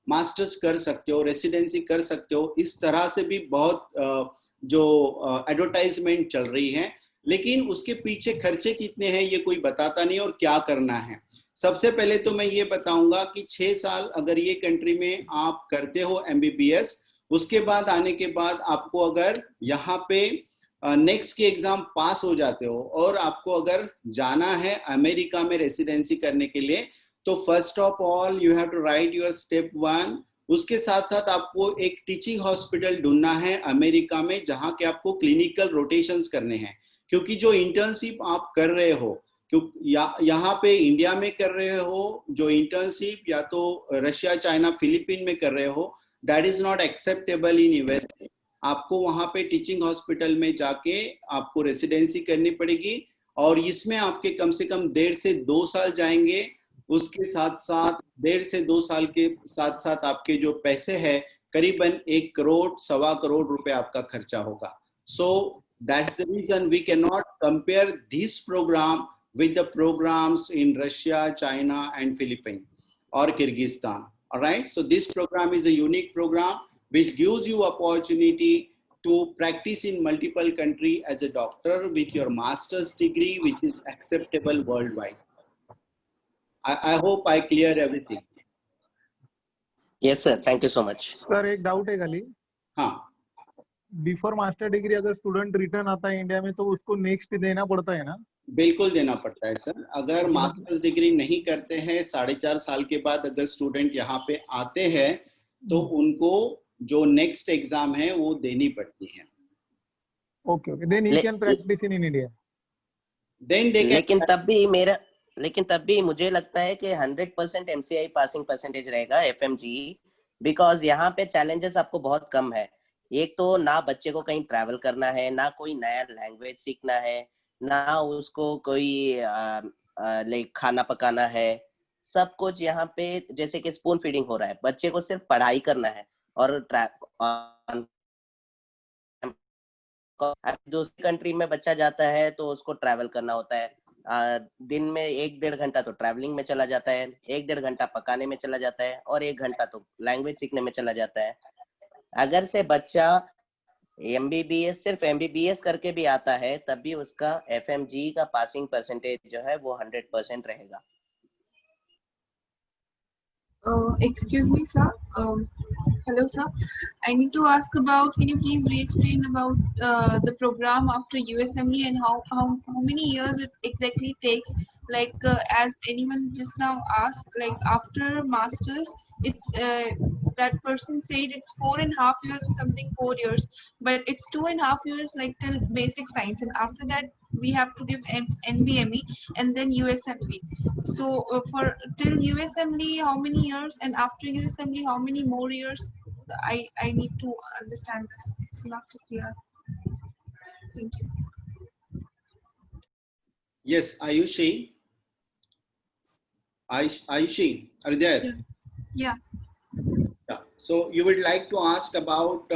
मास्टर्स कर सकते हो, रेसिडेंसी कर सकते हो। इस तरह से भी बहुत जो एडवर्टाइजमेंट चल रही है, लेकिन उसके पीछे खर्चे कितने हैं ये कोई बताता नहीं और क्या करना है। सबसे पहले तो मैं ये बताऊंगा कि 6 साल अगर ये कंट्री में आप करते हो एमबीबीएस, उसके बाद आने के बाद आपको अगर यहाँ पे नेक्स्ट के एग्जाम पास हो जाते हो और आपको अगर जाना है अमेरिका में रेसिडेंसी करने के लिए, तो first of all you have to write your step 1। उसके साथ साथ आपको एक टीचिंग हॉस्पिटल ढूंढना है अमेरिका में, जहाँ के आपको क्लिनिकल रोटेशंस करने हैं। क्योंकि जो इंटर्नशिप आप कर रहे हो, क्योंकि यहाँ पे इंडिया में कर रहे हो जो इंटर्नशिप, या तो रशिया, चाइना, फिलीपीन में कर रहे हो, that is not acceptable in US. आपको वहां पे टीचिंग हॉस्पिटल में जाके आपको रेसिडेंसी करनी पड़ेगी, और इसमें आपके कम से कम 1.5 से 2 साल जाएंगे। उसके साथ साथ 1.5 से 2 साल के साथ साथ आपके जो पैसे है करीबन 1 करोड़, 1.25 करोड़ रुपए आपका खर्चा होगा। So that's the reason we can not compare this programme with the programs in Russia, China and Philippines or Kyrgyzstan. All right. So this program is a unique program which gives you opportunity to practice in multiple countries as a doctor with your master's degree, which is acceptable worldwide. I hope I clear everything. Yes, sir. Thank you so much. Sir एक doubt है खाली, हाँ, before master degree अगर student return आता है India में तो उसको नेक्स्ट देना पड़ता है ना? बिल्कुल देना पड़ता है सर। अगर मास्टर्स डिग्री नहीं करते हैं, 4.5 साल के बाद अगर स्टूडेंट यहाँ पे आते हैं, तो उनको जो नेक्स्ट एग्जाम है वो देनी पड़ती है। Okay okay, then he can practise in India. Then they can, लेकिन तब भी मुझे लगता है कि 100% MCI पासिंग परसेंटेज रहेगा FMG, बिकॉज यहाँ पे चैलेंजेस आपको बहुत कम है। एक तो ना बच्चे को कहीं ट्रैवल करना है, ना कोई नया लैंग्वेज सीखना है, ना उसको कोई लाइक खाना पकाना है। सब कुछ यहाँ पे जैसे कि स्पून फीडिंग हो रहा है, बच्चे को सिर्फ पढ़ाई करना है। और दूसरी कंट्री में बच्चा जाता है तो उसको ट्रैवल करना होता है। दिन में 1-1.5 घंटा तो ट्रैवलिंग में चला जाता है, 1-1.5 घंटा पकाने में चला जाता है, और 1 घंटा तो लैंग्वेज सीखने में चला जाता है। अगर से बच्चा MBBS सिर्फ MBBS करके भी आता है, तब भी उसका FMG का पासिंग परसेंटेज जो है वो 100% रहेगा। Excuse me, sir. Hello, sir. I need to ask about. Can you please re-explain about the program after USMLE and how many years it exactly takes? Like as anyone just now asked, like after masters, it's that person said it's 4.5 years or something, 4 years, but it's 2.5 years like till basic science, and after that we have to give NBME and then USMLE. So for till USMLE, how many years, and after USMLE, how many more years? I need to understand this. It's not so clear. Thank you. Yes, Ayushi. Ayushi, are you there? Yeah. Yeah. So you would like to ask about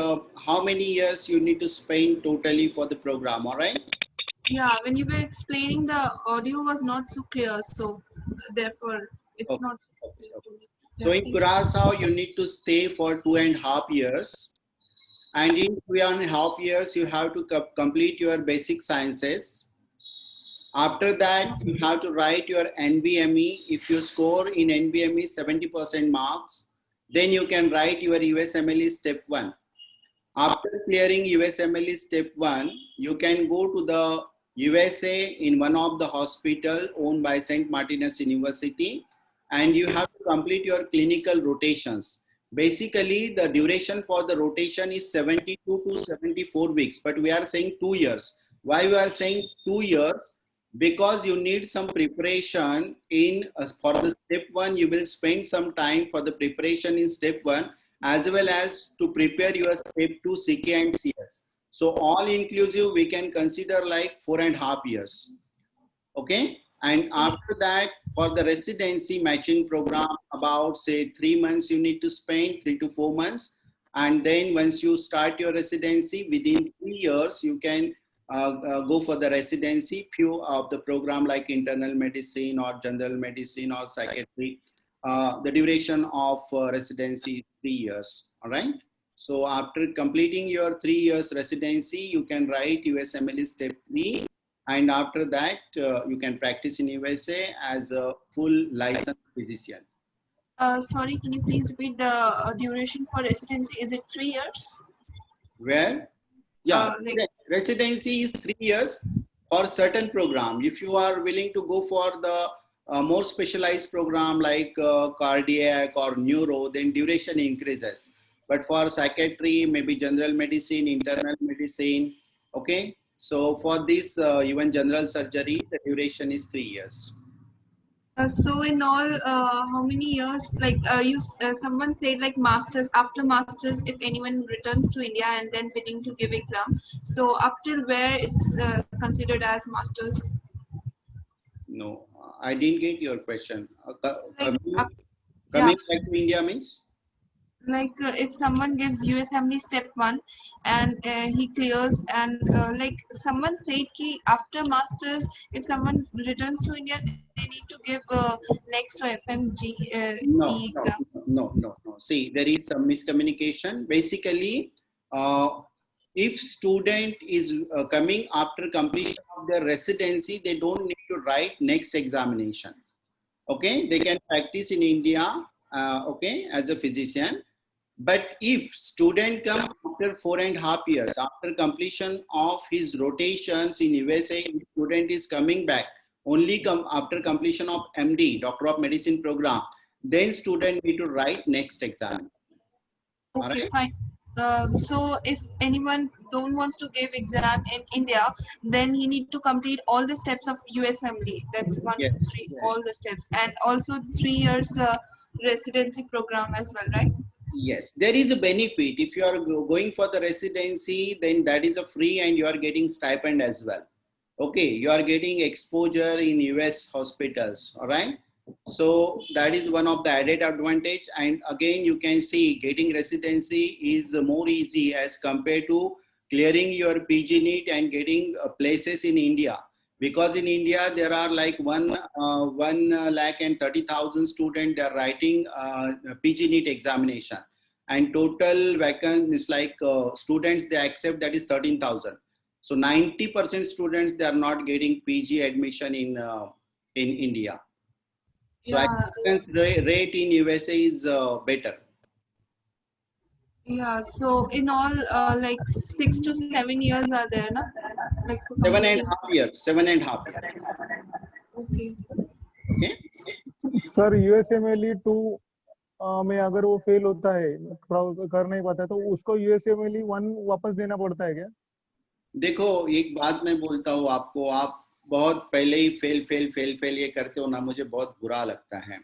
how many years you need to spend totally for the program, all right? Yeah, when you were explaining, the audio was not so clear, so therefore it's not so clear to me. So in Curaçao, you need to stay for 2.5 years. And in 2.5 years, you have to complete your basic sciences. After that, you have to write your NBME. If you score in NBME 70% marks, then you can write your USMLE step 1. After clearing USMLE step 1, you can go to the USA in one of the hospital owned by St. Martin's University, and you have to complete your clinical rotations. Basically, the duration for the rotation is 72 to 74 weeks, but we are saying 2 years. Why we are saying 2 years? Because you need some preparation in for the step 1. You will spend some time for the preparation in step 1, as well as to prepare your step 2 CK and CS. So all inclusive, we can consider like 4.5 years. Okay. And after that, for the residency matching program, about say 3 months you need to spend, 3 to 4 months. And then once you start your residency, within 3 years, you can go for the residency. Few of the program like internal medicine or general medicine or psychiatry, the duration of residency is 3 years. All right. So after completing your 3 years residency, you can write USMLE step 3. And after that, you can practice in USA as a full licensed physician. Sorry, can you please repeat the duration for residency? Is it 3 years? Where? Yeah, residency is 3 years for certain program. If you are willing to go for the more specialized program like cardiac or neuro, then duration increases. But for psychiatry, maybe general medicine, internal medicine, okay? So for this, even general surgery, the duration is 3 years. So in all, how many years? Like someone said, like masters. After masters, if anyone returns to India and then willing to give exam, so up till where it's considered as masters? No, I didn't get your question. Like, coming back to India means? Like if someone gives USMLE step 1 and he clears, and like someone said ki after masters, if someone returns to India, they need to give next to FMG exam. No. See, there is some miscommunication. Basically, if student is coming after completion of their residency, they don't need to write next examination. Okay, they can practice in India, okay, as a physician. But if student comes after 4.5 years, after completion of his rotations in USA, student is coming back, only after completion of MD, Doctor of Medicine program, then student need to write next exam. Okay, fine. So if anyone don't wants to give exam in India, then he need to complete all the steps of USMLE. That's 1, 2, 3, all the steps, and also 3 years residency program as well, right? Yes, there is a benefit. If you are going for the residency, then that is a free and you are getting stipend as well. Okay, you are getting exposure in US hospitals, all right? So that is one of the added advantage. And again, you can see getting residency is more easy as compared to clearing your PG NEET and getting places in India. Because in India, there are like 1,30,000 students, they are writing PG NEET examination. And total vacant is like students they accept, that is 13,000. So 90% students, they are not getting PG admission in India. So acceptance rate in USA is better. Yeah, so in all, like 6 to 7 years are there, na? Like 7.5 years. 7.5 years. Okay. Okay. Sir USMLE 2 में अगर वो fail होता है, कर नहीं पाता है, तो उसको USMLE 1 वापस देना पड़ता है क्या? देखो, एक बात मैं बोलता हूँ आपको, आप बहुत पहले ही फेल ये करते हो ना, मुझे बहुत बुरा लगता है।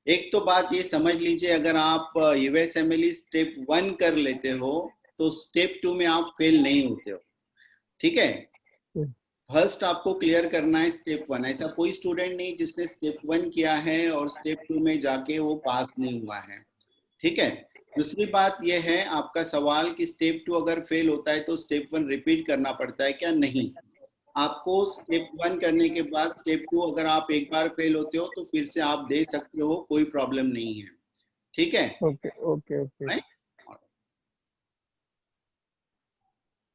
एक तो बात ये समझ लीजिए, अगर आप USMLE स्टेप 1 कर लेते हो तो स्टेप 2 में आप फेल नहीं होते हो, ठीक है? फर्स्ट आपको क्लियर करना है स्टेप 1। ऐसा कोई स्टूडेंट नहीं जिसने स्टेप 1 किया है और स्टेप 2 में जाके वो पास नहीं हुआ है, ठीक है? दूसरी बात ये है आपका सवाल कि स्टेप 2 अगर फेल होता है तो स्टेप 1 रिपीट करना पड़ता है क्या? नहीं, आपको स्टेप 1 करने के बाद स्टेप 2 अगर आप एक बार फेल होते हो तो फिर से आप दे सकते हो, कोई प्रॉब्लम नहीं है, ठीक है? Okay right?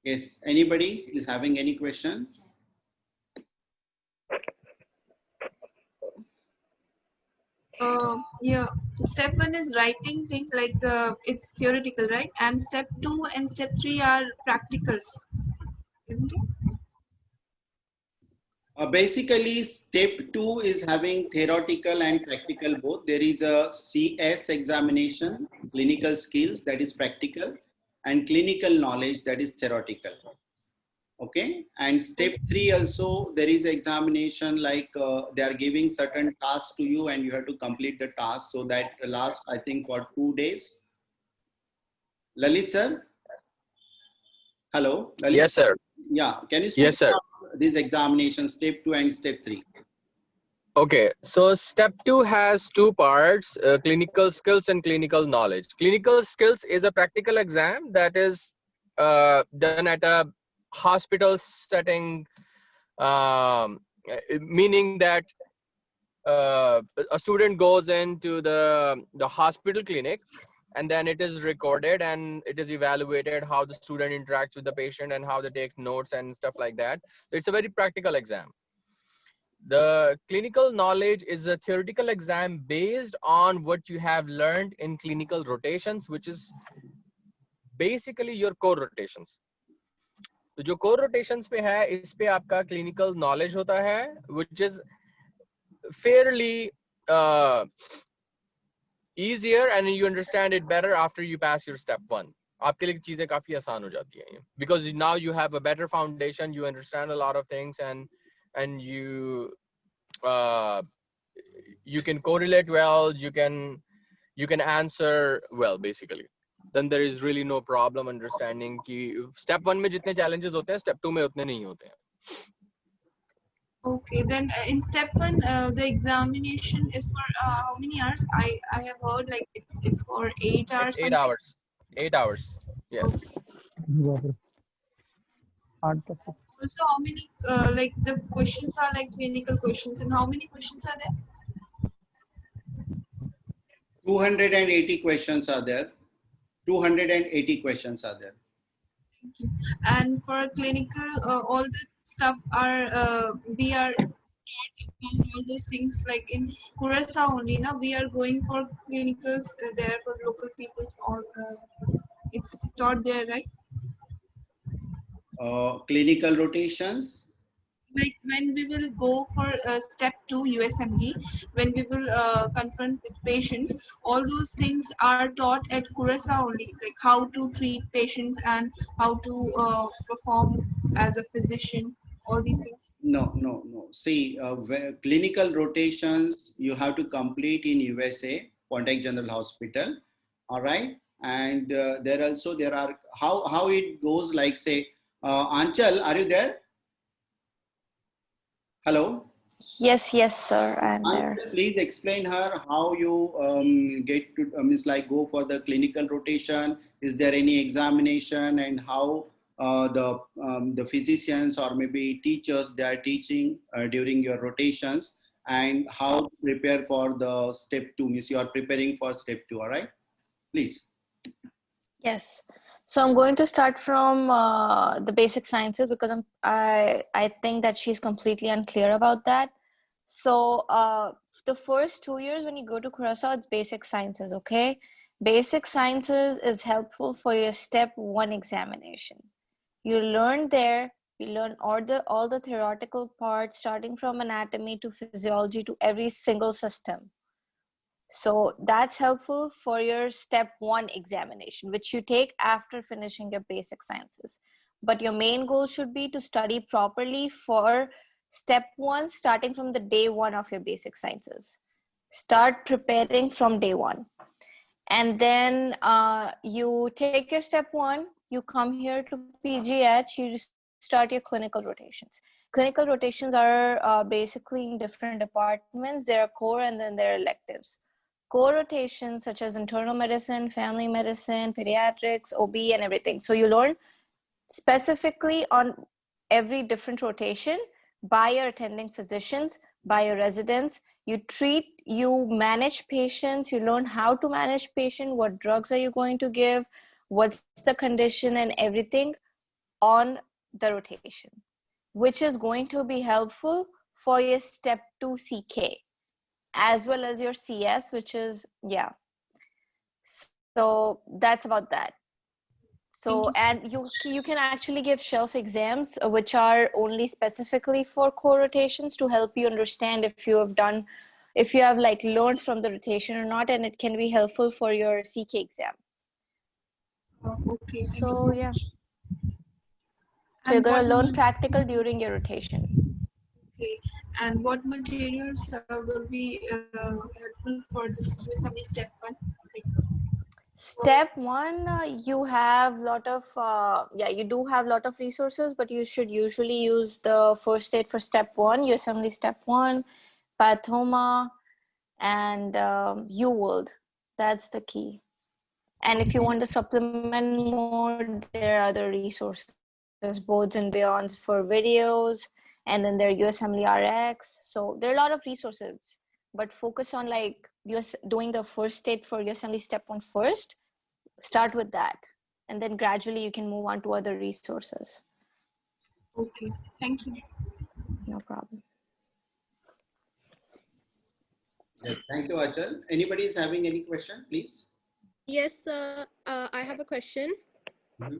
Yes, anybody is having any question? Yeah, step 1 is writing things like it's theoretical, right? And step 2 and step 3 are practicals, isn't it? Basically, step 2 is having theoretical and practical both. There is a CS examination, clinical skills, that is practical, and clinical knowledge, that is theoretical. Okay, and step 3 also there is examination, like they are giving certain tasks to you and you have to complete the task. So that last, I think, for 2 days. Lalit sir? Hello? Lalit? Yes, sir. Yeah, can you speak? Yes, sir. This examination, step 2 and step 3? Okay, so step 2 has two parts, clinical skills and clinical knowledge. Clinical skills is a practical exam that is done at a hospital setting, meaning that a student goes into the hospital clinic, and then it is recorded and it is evaluated how the student interacts with the patient and how they take notes and stuff like that. So it's a very practical exam. The clinical knowledge is a theoretical exam based on what you have learned in clinical rotations, which is basically your core rotations. तो जो core rotations पे है, इस पे आपका clinical knowledge होता है, which is fairly easier and you understand it better after you pass your step 1. आपके लिए चीजें काफी आसान हो जाती हैं, because now you have a better foundation, you understand a lot of things, and you can correlate well, you can answer well, basically. Then there is really no problem understanding कि step 1 में जितने challenges होते हैं, step 2 में उतने नहीं होते हैं. Okay, then in step 1, the examination is for how many hours? I have heard like it's for 8 hours. It's 8 hours. 8 hours. Yes. Okay. Also, how many like the questions are like clinical questions, and how many questions are there? 280 questions are there. 280 questions are there. Thank you. And for clinical, all the stuff are we are taught all those things like in Curacao only. Now we are going for clinicals there for local people's. All it's taught there, right? Clinical rotations. Like when we will go for step 2 USMD, when we will confront with patients, all those things are taught at Curacao only, like how to treat patients and how to perform as a physician, all these things. No. See, clinical rotations you have to complete in USA, Pontiac General Hospital. All right, and there are how it goes. Like say, Anchal, are you there? Hello. Yes, sir, I'm there. Please explain her how you get to means like go for the clinical rotation. Is there any examination, and how the physicians or maybe teachers they are teaching during your rotations, and how to prepare for the step 2? Means you are preparing for step 2. All right, please. Yes. So I'm going to start from the basic sciences because I think that she's completely unclear about that. So the first 2 years when you go to Curacao, it's basic sciences, okay? Basic sciences is helpful for your step 1 examination. You learn there, you learn all the theoretical parts, starting from anatomy to physiology to every single system. So that's helpful for your step 1 examination, which you take after finishing your basic sciences. But your main goal should be to study properly for step 1, starting from the day 1 of your basic sciences. Start preparing from day 1. And then you take your step 1, you come here to PGH, you start your clinical rotations. Clinical rotations are basically in different departments. There are core and then there are electives. Core rotations such as internal medicine, family medicine, pediatrics, OB, and everything. So you learn specifically on every different rotation by your attending physicians, by your residents. You treat, you manage patients, you learn how to manage patients, what drugs are you going to give, what's the condition and everything on the rotation, which is going to be helpful for your step 2 CK. As well as your CS, which is, yeah. So that's about that. So, and you can actually give shelf exams, which are only specifically for core rotations to help you understand if you have like learned from the rotation or not, and it can be helpful for your CK exam. Okay. So, yeah. So you're going to learn practical during your rotation. Okay, and what materials will be helpful for this USMLE step 1? Step 1, you have lot of you do have a lot of resources, but you should usually use the first aid for step 1, USMLE step 1, Pathoma, and UWorld. That's the key. And if you want to supplement more, there are other resources, boards and beyonds for videos, and then there are USMLE RX. So there are a lot of resources, but focus on like doing the first state for USMLE step 1 first. Start with that, and then gradually you can move on to other resources. Okay, thank you. No problem. Yes, thank you, Achal. Anybody is having any question, please? Yes, I have a question. Mhm.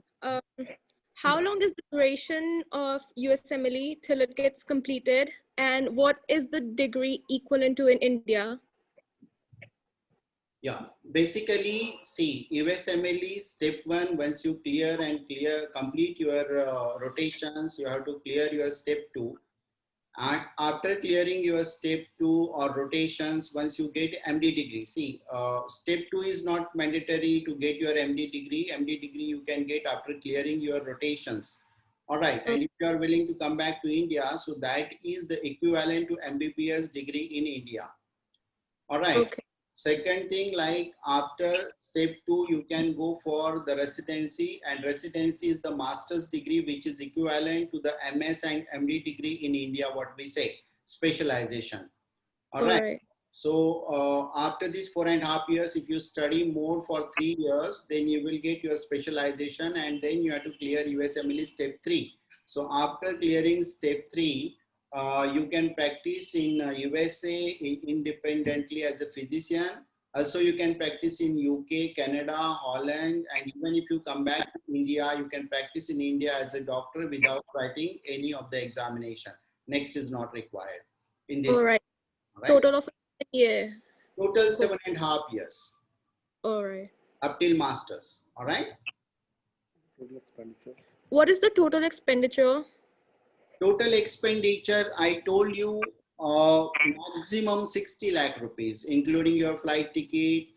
How long is the duration of USMLE till it gets completed? And what is the degree equivalent to in India? Yeah, basically, see, USMLE step 1, once you complete your rotations, you have to clear your step 2. And after clearing your step 2 or rotations, once you get MD degree, see, step 2 is not mandatory to get your MD degree. MD degree you can get after clearing your rotations. All right. And if you are willing to come back to India, so that is the equivalent to MBBS degree in India. All right. Okay. Second thing, like after step 2, you can go for the residency, and residency is the master's degree, which is equivalent to the MS and MD degree in India, what we say, specialization. All right. So after these 4.5 years, if you study more for 3 years, then you will get your specialization, and then you have to clear USMLE step 3. So after clearing step 3, you can practice in USA independently as a physician. Also, you can practice in UK, Canada, Holland, and even if you come back to India, you can practice in India as a doctor without writing any of the examination. Next is not required in this. All right. Right? Total of a year. Total 7.5 years. All right. Up till masters. All right. What is the total expenditure? Total expenditure, I told you, maximum 60 lakh rupees, including your flight ticket,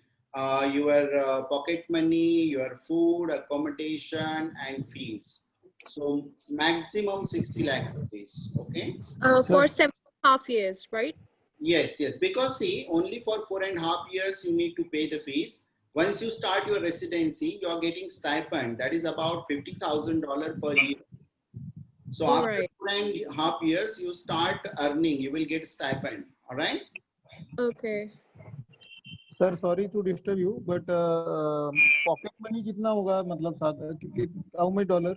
your pocket money, your food, accommodation, and fees. So maximum 60 lakh rupees. Okay. For 7.5 years, right? Yes, yes. Because see, only for 4.5 years you need to pay the fees. Once you start your residency, you are getting stipend. That is about $50,000 per year. So All after right. 4.5 years, you start earning. You will get stipend. All right. Okay. Sir, sorry to disturb you, but pocket money कितना होगा मतलब साथ how many dollar?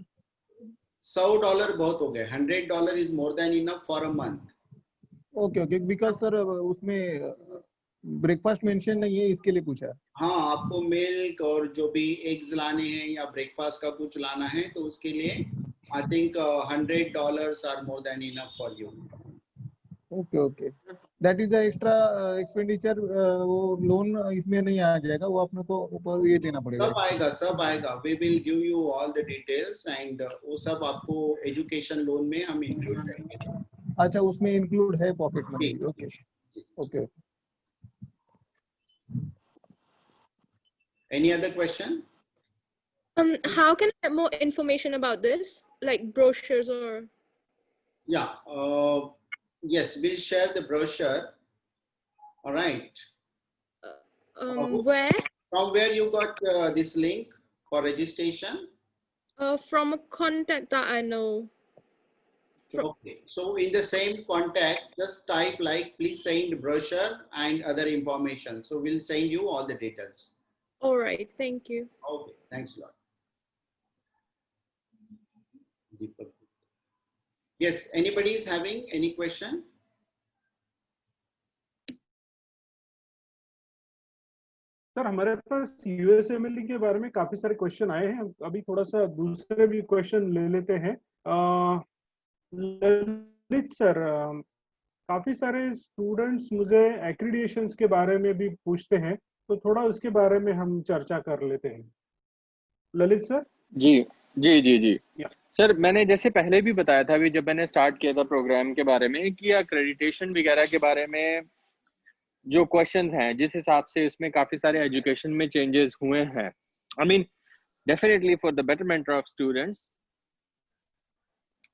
$100 बहुत हो गए. $100 is more than enough for a month. Okay, okay. Because sir उसमें breakfast mention नहीं है, इसके लिए पूछा. हाँ, आपको मिल्क और जो भी एग्स लाने हैं या ब्रेकफास्ट का कुछ लाना है तो उसके लिए I think $100 are more than enough for you. Okay, okay. That is the extra expenditure. वो लोन इसमें नहीं आ जाएगा, वो अपने को ऊपर ये देना पड़ेगा. सब आएगा. We will give you all the details and वो सब आपको एजुकेशन लोन में हम इंक्लूड करेंगे. अच्छा, उसमें इंक्लूड है pocket money. Okay, okay. Any other question? How can I get more information about this, like brochures or? Yeah. Yes, we'll share the brochure. All right. Where? From where you got this link for registration? From a contact that I know. Okay. So in the same contact, just type like, please send brochure and other information. So we'll send you all the details. All right. Thank you. Okay. Thanks a lot. Yes. Anybody is having any question? Sir, हमारे पास USMLE के बारे में काफी सारे question आए हैं. अभी थोड़ा सा दूसरे भी क्वेश्चन ले लेते हैं. ललित सर, काफी सारे स्टूडेंट्स मुझे एक्रीडिएशंस के बारे में भी पूछते हैं, तो थोड़ा उसके बारे में हम चर्चा कर लेते हैं. ललित सर. जी जी जी जी सर, मैंने जैसे पहले भी बताया था, अभी जब मैंने स्टार्ट किया था प्रोग्राम के बारे में, कि एक्रेडिटेशन वगैरह के बारे में जो क्वेश्चंस हैं, जिस हिसाब से इसमें काफ़ी सारे एजुकेशन में चेंजेस हुए हैं, I mean definitely for the betterment of students,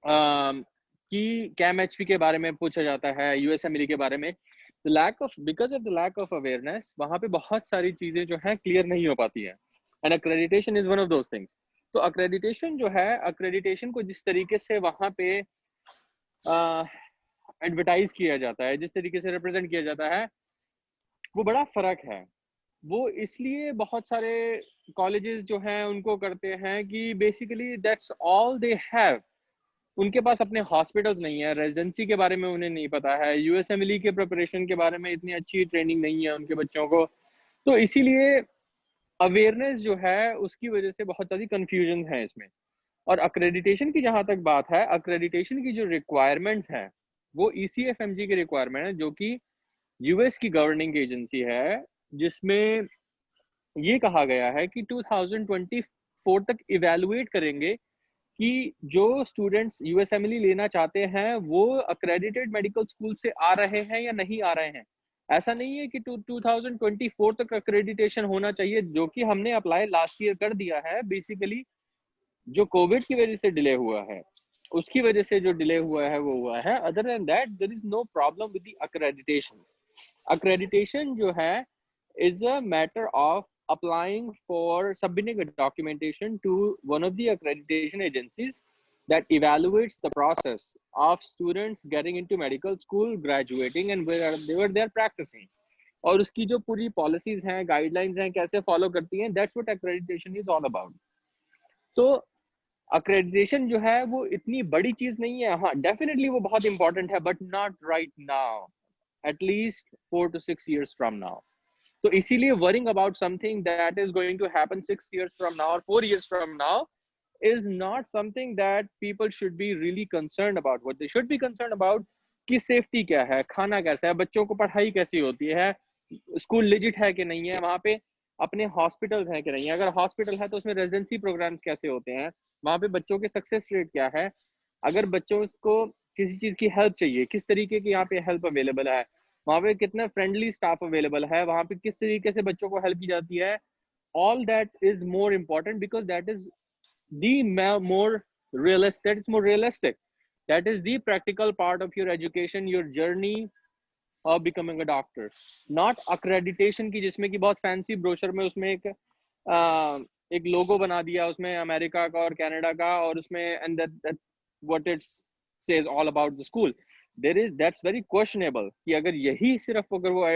कि कैम एचपी के बारे में पूछा जाता है, यूएसएमएलई के बारे में. because of the lack of awareness, वहाँ पे बहुत सारी चीजें जो हैं क्लियर नहीं हो पाती हैं, and accreditation is one of those things. तो accreditation जो है, accreditation को जिस तरीके से वहाँ पे एडवर्टाइज किया जाता है, जिस तरीके से रिप्रेजेंट किया जाता है, वो बड़ा फर्क है. वो इसलिए बहुत सारे कॉलेजेस जो हैं उनको करते हैं कि basically that's all they have. उनके पास अपने हॉस्पिटल्स नहीं है, रेजिडेंसी के बारे में उन्हें नहीं पता है, यूएसएमएलई के प्रिपरेशन के बारे में इतनी अच्छी ट्रेनिंग नहीं है उनके बच्चों को. तो इसीलिए अवेयरनेस जो है उसकी वजह से बहुत सारी कंफ्यूजन है इसमें. और अक्रेडिटेशन की जहां तक बात है, अक्रेडिटेशन की जो रिक्वायरमेंट्स हैं वो ECFMG की रिक्वायरमेंट है, जो कि यूएस की गवर्निंग एजेंसी है, जिसमें ये कहा गया है कि 2024 तक इवेलुएट करेंगे कि जो स्टूडेंट्स यूएसएमएलई लेना चाहते हैं वो अक्रेडिटेड मेडिकल स्कूल से आ रहे हैं या नहीं आ रहे हैं. ऐसा नहीं है कि 2024 तक अक्रेडिटेशन होना चाहिए, जो कि हमने अप्लाई लास्ट ईयर कर दिया है. बेसिकली जो कोविड की वजह से डिले हुआ है, उसकी वजह से जो डिले हुआ है वो हुआ है. Other than that there is no problem with the accreditation. Accreditation जो है is a matter of applying for submitting a documentation to one of the accreditation agencies that evaluates the process of students getting into medical school, graduating, and where they are practicing. और उसकी जो पूरी policies हैं, guidelines हैं, कैसे follow करती हैं, that's what accreditation is all about. तो accreditation जो है वो इतनी बड़ी चीज नहीं है. हाँ, definitely वो बहुत important है, but not right now. At least 4 to 6 years from now. तो इसीलिए worrying about something that is going to happen 6 years from now or 4 years from now is not something that people should be really concerned about. What they should be concerned about कि safety क्या है, खाना कैसा है, बच्चों को पढ़ाई कैसी होती है, स्कूल legit है कि नहीं है, वहाँ पे अपने हॉस्पिटल्स हैं कि नहीं है, अगर हॉस्पिटल है तो उसमें रेजिडेंसी प्रोग्राम्स कैसे होते हैं, वहाँ पे बच्चों के सक्सेस रेट क्या है, अगर बच्चों को किसी चीज़ की हेल्प चाहिए, किस तरीके की यहाँ पे हेल्प अवेलेबल है, वहाँ पे कितना फ्रेंडली स्टाफ अवेलेबल है, वहाँ पे किस तरीके से बच्चों को हेल्प की जाती है. All that is more important because that is the more realistic, it's more realistic, that is the practical part of your education, your journey of becoming a doctor. Not accreditation की जिसमें कि बहुत fancy brochure में उसमें एक लोगो बना दिया उसमें अमेरिका का और कनाडा का, और उसमें and that's what it says all about the school. That's very questionable कि अगर यही सिर्फ अगर वो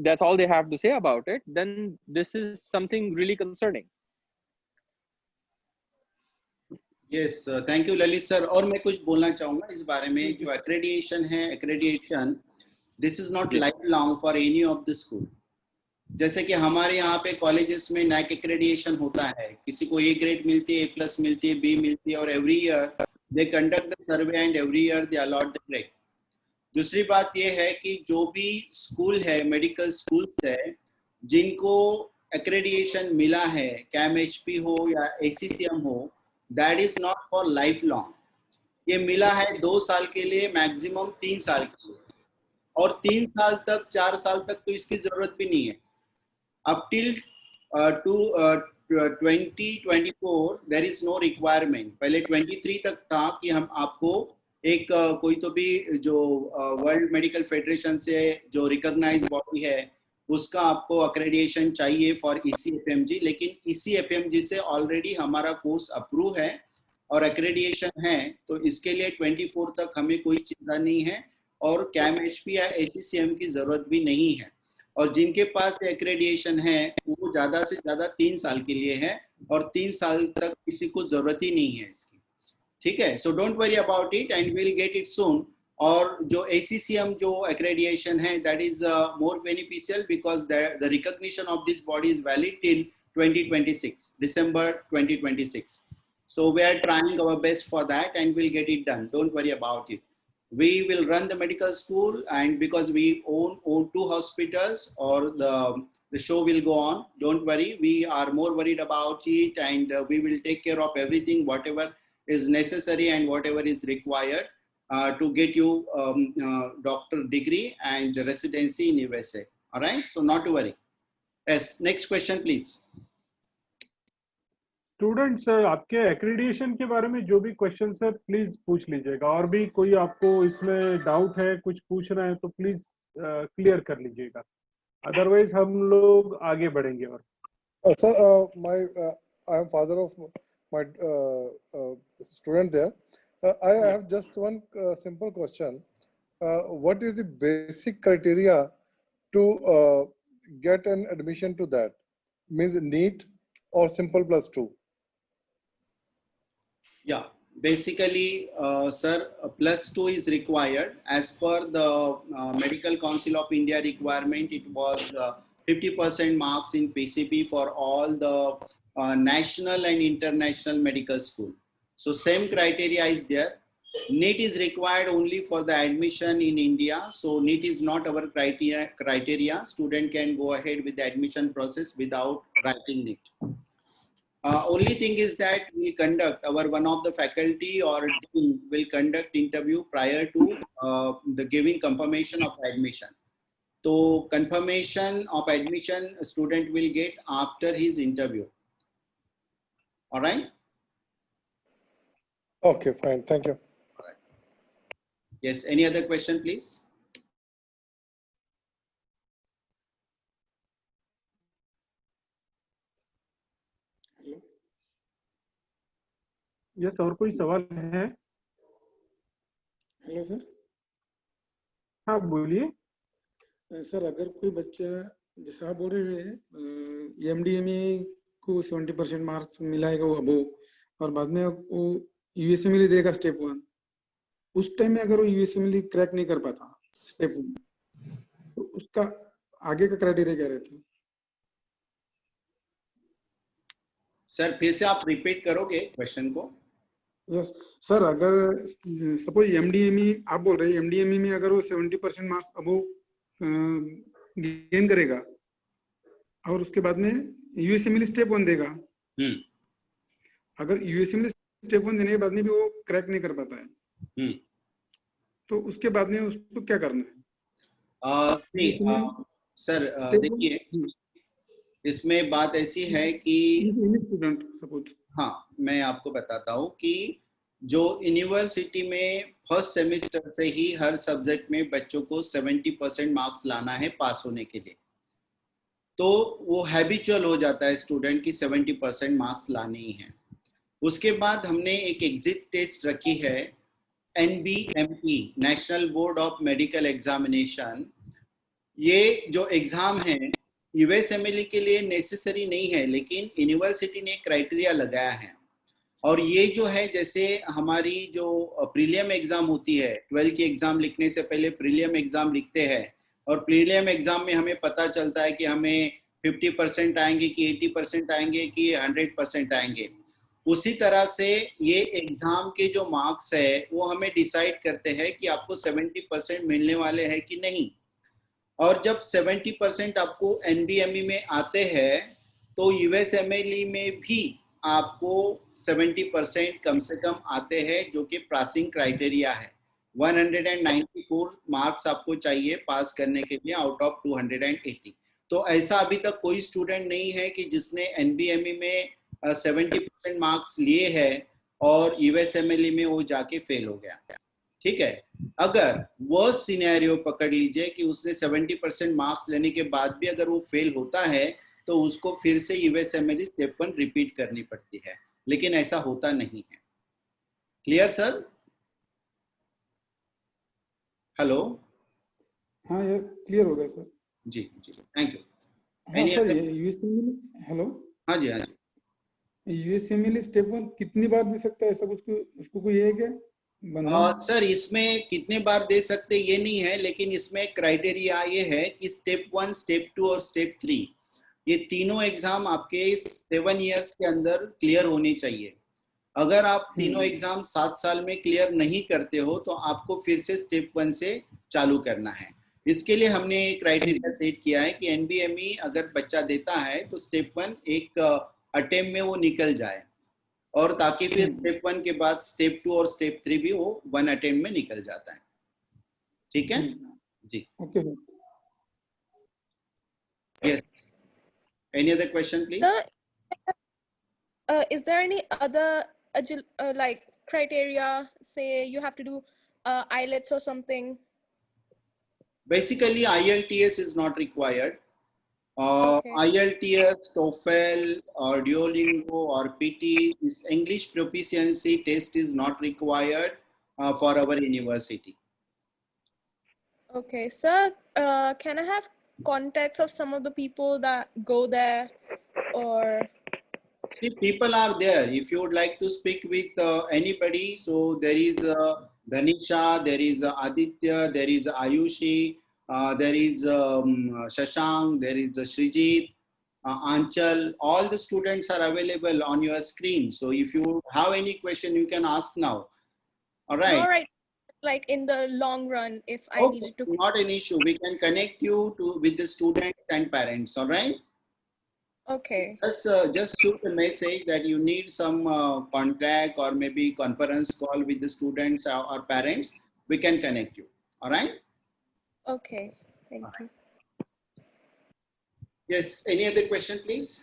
that's all they have to say about it, then this is something really concerning. Yes, thank you Lalit sir. और मैं कुछ बोलना चाहूँगा इस बारे में. जो accreditation है, accreditation this is not lifelong for any of the school. जैसे कि हमारे यहाँ पे कॉलेजेस में NAAC accreditation होता है, किसी को A ग्रेड मिलती है, A+ मिलती है, B मिलती है, और every year they conduct the survey and every year they allot the grade. दूसरी बात ये है कि जो भी स्कूल है, मेडिकल स्कूल्स है, जिनको accreditation मिला है, CAMHP हो या ACCM हो, that is not for lifelong. ये मिला है 2 साल के लिए, मैक्सिमम 3 साल के लिए, और 3 साल तक, 4 साल तक तो इसकी जरूरत भी नहीं है. Up till 2024 there is no requirement. पहले 23 तक था कि हम आपको एक कोई तो भी जो वर्ल्ड मेडिकल फेडरेशन से जो रिकॉग्नाइज बॉडी है उसका आपको अक्रेडिटेशन चाहिए फॉर ECFMG. लेकिन ECFMG से ऑलरेडी हमारा कोर्स अप्रूव है और अक्रेडिटेशन है, तो इसके लिए 24 तक हमें कोई चिंता नहीं है और CAMHP या ACCM की जरूरत भी नहीं है. और जिनके पास एक्रेडिटेशन है वो ज्यादा से ज्यादा 3 साल के लिए है, और 3 साल तक किसी को जरूरत ही नहीं है इसकी. ठीक है, so don't worry about it and will get it सून. और जो ACCM जो एक्रेडिटेशन है that is more beneficial because the recognition of this body is valid till 2026, December 2026. So we are trying our best for that and we'll get it done. Don't worry about it. We will run the medical school, and because we own 2 hospitals, or the show will go on. Don't worry, we are more worried about it, and we will take care of everything, whatever is necessary and whatever is required to get you doctor degree and residency in USA. All right, so not to worry. Yes, next question please. Students आपके accreditation के बारे में जो भी question है please पूछ लीजिएगा, और भी कोई आपको इसमें डाउट है, कुछ पूछना है तो प्लीज क्लियर कर लीजिएगा, अदरवाइज हम लोग आगे बढ़ेंगे। और Sir, I am father of my student there. I have just one simple question. What is the basic criteria to get an admission to that? Means NEET or simple +2? Yeah, basically, sir, +2 is required. As per the Medical Council of India requirement, it was 50% marks in PCB for all the national and international medical school. So same criteria is there. NEET is required only for the admission in India. So NEET is not our criteria. Student can go ahead with the admission process without writing NEET. Only thing is that we conduct, one of the faculty or team will conduct interview prior to the giving confirmation of admission. So confirmation of admission a student will get after his interview. All right? Okay, fine. Thank you. All right. Yes, any other question, please? Yes, और कोई सवाल है? Hello sir. हाँ बोलिए। Sir, अगर कोई बच्चा, जैसे आप बोल रहे हैं MDMA को 70% मार्क्स मिलाएगा वो अबो, और बाद में वो USMLE देगा स्टेप 1, उस टाइम में अगर वो USMLE क्रैक नहीं कर पाता स्टेप 1, तो उसका आगे का क्राइटेरिया क्या रहता है? सर फिर से आप रिपीट करोगे क्वेश्चन को? यस सर, अगर सपोज MDME आप बोल रहे हैं, MDME में अगर वो 70% मार्क्स अबो गेन करेगा और उसके बाद में USMLE स्टेप 1 देगा, अगर USMLE स्टेप 1 देने के बाद में भी वो क्रैक नहीं कर पाता है, तो उसके बाद में उसको क्या करना है? सर देखिए, इसमें बात ऐसी है कि स्टूडेंट सपोज, हाँ मैं आपको बताता हूँ कि जो यूनिवर्सिटी में फर्स्ट सेमेस्टर से ही हर सब्जेक्ट में बच्चों को 70% मार्क्स लाना है पास होने के लिए, तो वो हैबिचुअल हो जाता है स्टूडेंट की 70% मार्क्स लाने ही हैं। उसके बाद हमने एक एग्जिट टेस्ट रखी है NBME, national board of medical examination. ये जो एग्जाम है USMLE के लिए नेसेसरी नहीं है, लेकिन यूनिवर्सिटी ने क्राइटेरिया लगाया है। और ये जो है, जैसे हमारी जो प्रीलियम एग्जाम होती है, 12 की एग्जाम लिखने से पहले प्रीलियम एग्जाम लिखते हैं, और प्रीलियम एग्जाम में हमें पता चलता है कि हमें 50% आएंगे कि 80% आएंगे कि 100% आएंगे। उसी तरह से ये एग्जाम के जो मार्क्स है वो हमें डिसाइड करते हैं कि आपको 70% मिलने वाले हैं कि नहीं। और जब 70% आपको NBME में आते हैं तो USMLE में भी आपको 70% कम से कम आते हैं, जो कि पासिंग क्राइटेरिया है। 194 मार्क्स आपको चाहिए पास करने के लिए आउट ऑफ 280। तो ऐसा अभी तक कोई स्टूडेंट नहीं है कि जिसने NBME में 70% मार्क्स लिए हैं और USMLE में वो जाके फेल हो गया। ठीक है, अगर वर्स्ट सिनेरियो पकड़ लीजिए कि उसने 70% मार्क्स लेने के बाद भी अगर वो फेल होता है तो उसको फिर से USMLE स्टेप 1 रिपीट करनी पड़ती है, लेकिन ऐसा होता नहीं है। Clear sir? हेलो? हाँ ये क्लियर हो गया सर। जी जी, थैंक यू। हाँ सर, ये USMLE, हेलो? हाँ जी हाँ जी। USMLE स्टेप 1 कितनी बार दे सकता है, ऐसा कुछ उसको कोई है क्या? सर इसमें कितने बार दे सकते ये नहीं है, लेकिन इसमें क्राइटेरिया ये है कि स्टेप 1, स्टेप 2 और स्टेप 3 ये तीनों एग्जाम आपके 7 इयर्स के अंदर क्लियर होने चाहिए। अगर आप तीनों एग्जाम 7 साल में क्लियर नहीं करते हो तो आपको फिर से स्टेप 1 से चालू करना है। इसके लिए हमने क्राइटेरिया सेट किया है कि NBME अगर बच्चा देता है तो स्टेप 1 एक अटेम्प्ट में वो निकल जाए, और ताकि फिर स्टेप 1 के बाद स्टेप 2 और स्टेप 3 भी वो 1 अटेम्प्ट में निकल जाता है। ठीक है जी? Okay. Yes, any other question please? is there any other like criteria? Say you have to do IELTS or something. Basically, IELTS is not required. IELTS, TOEFL, or Duolingo, or PT, this English proficiency test is not required for our university. Okay, sir, can I have contacts of some of the people that go there, or? See, people are there. If you would like to speak with anybody, so there is Dhanisha, there is Aditya, there is Ayushi, there is Shashank, there is Srijit, Anchal. All the students are available on your screen. So if you have any question, you can ask now. All right. All right. Like in the long run, if I needed to. Not an issue. We can connect you with the students and parents. All right. Okay. Just shoot a message that you need some contact or maybe conference call with the students or parents. We can connect you. All right. Okay. Thank you. Yes. Any other question, please?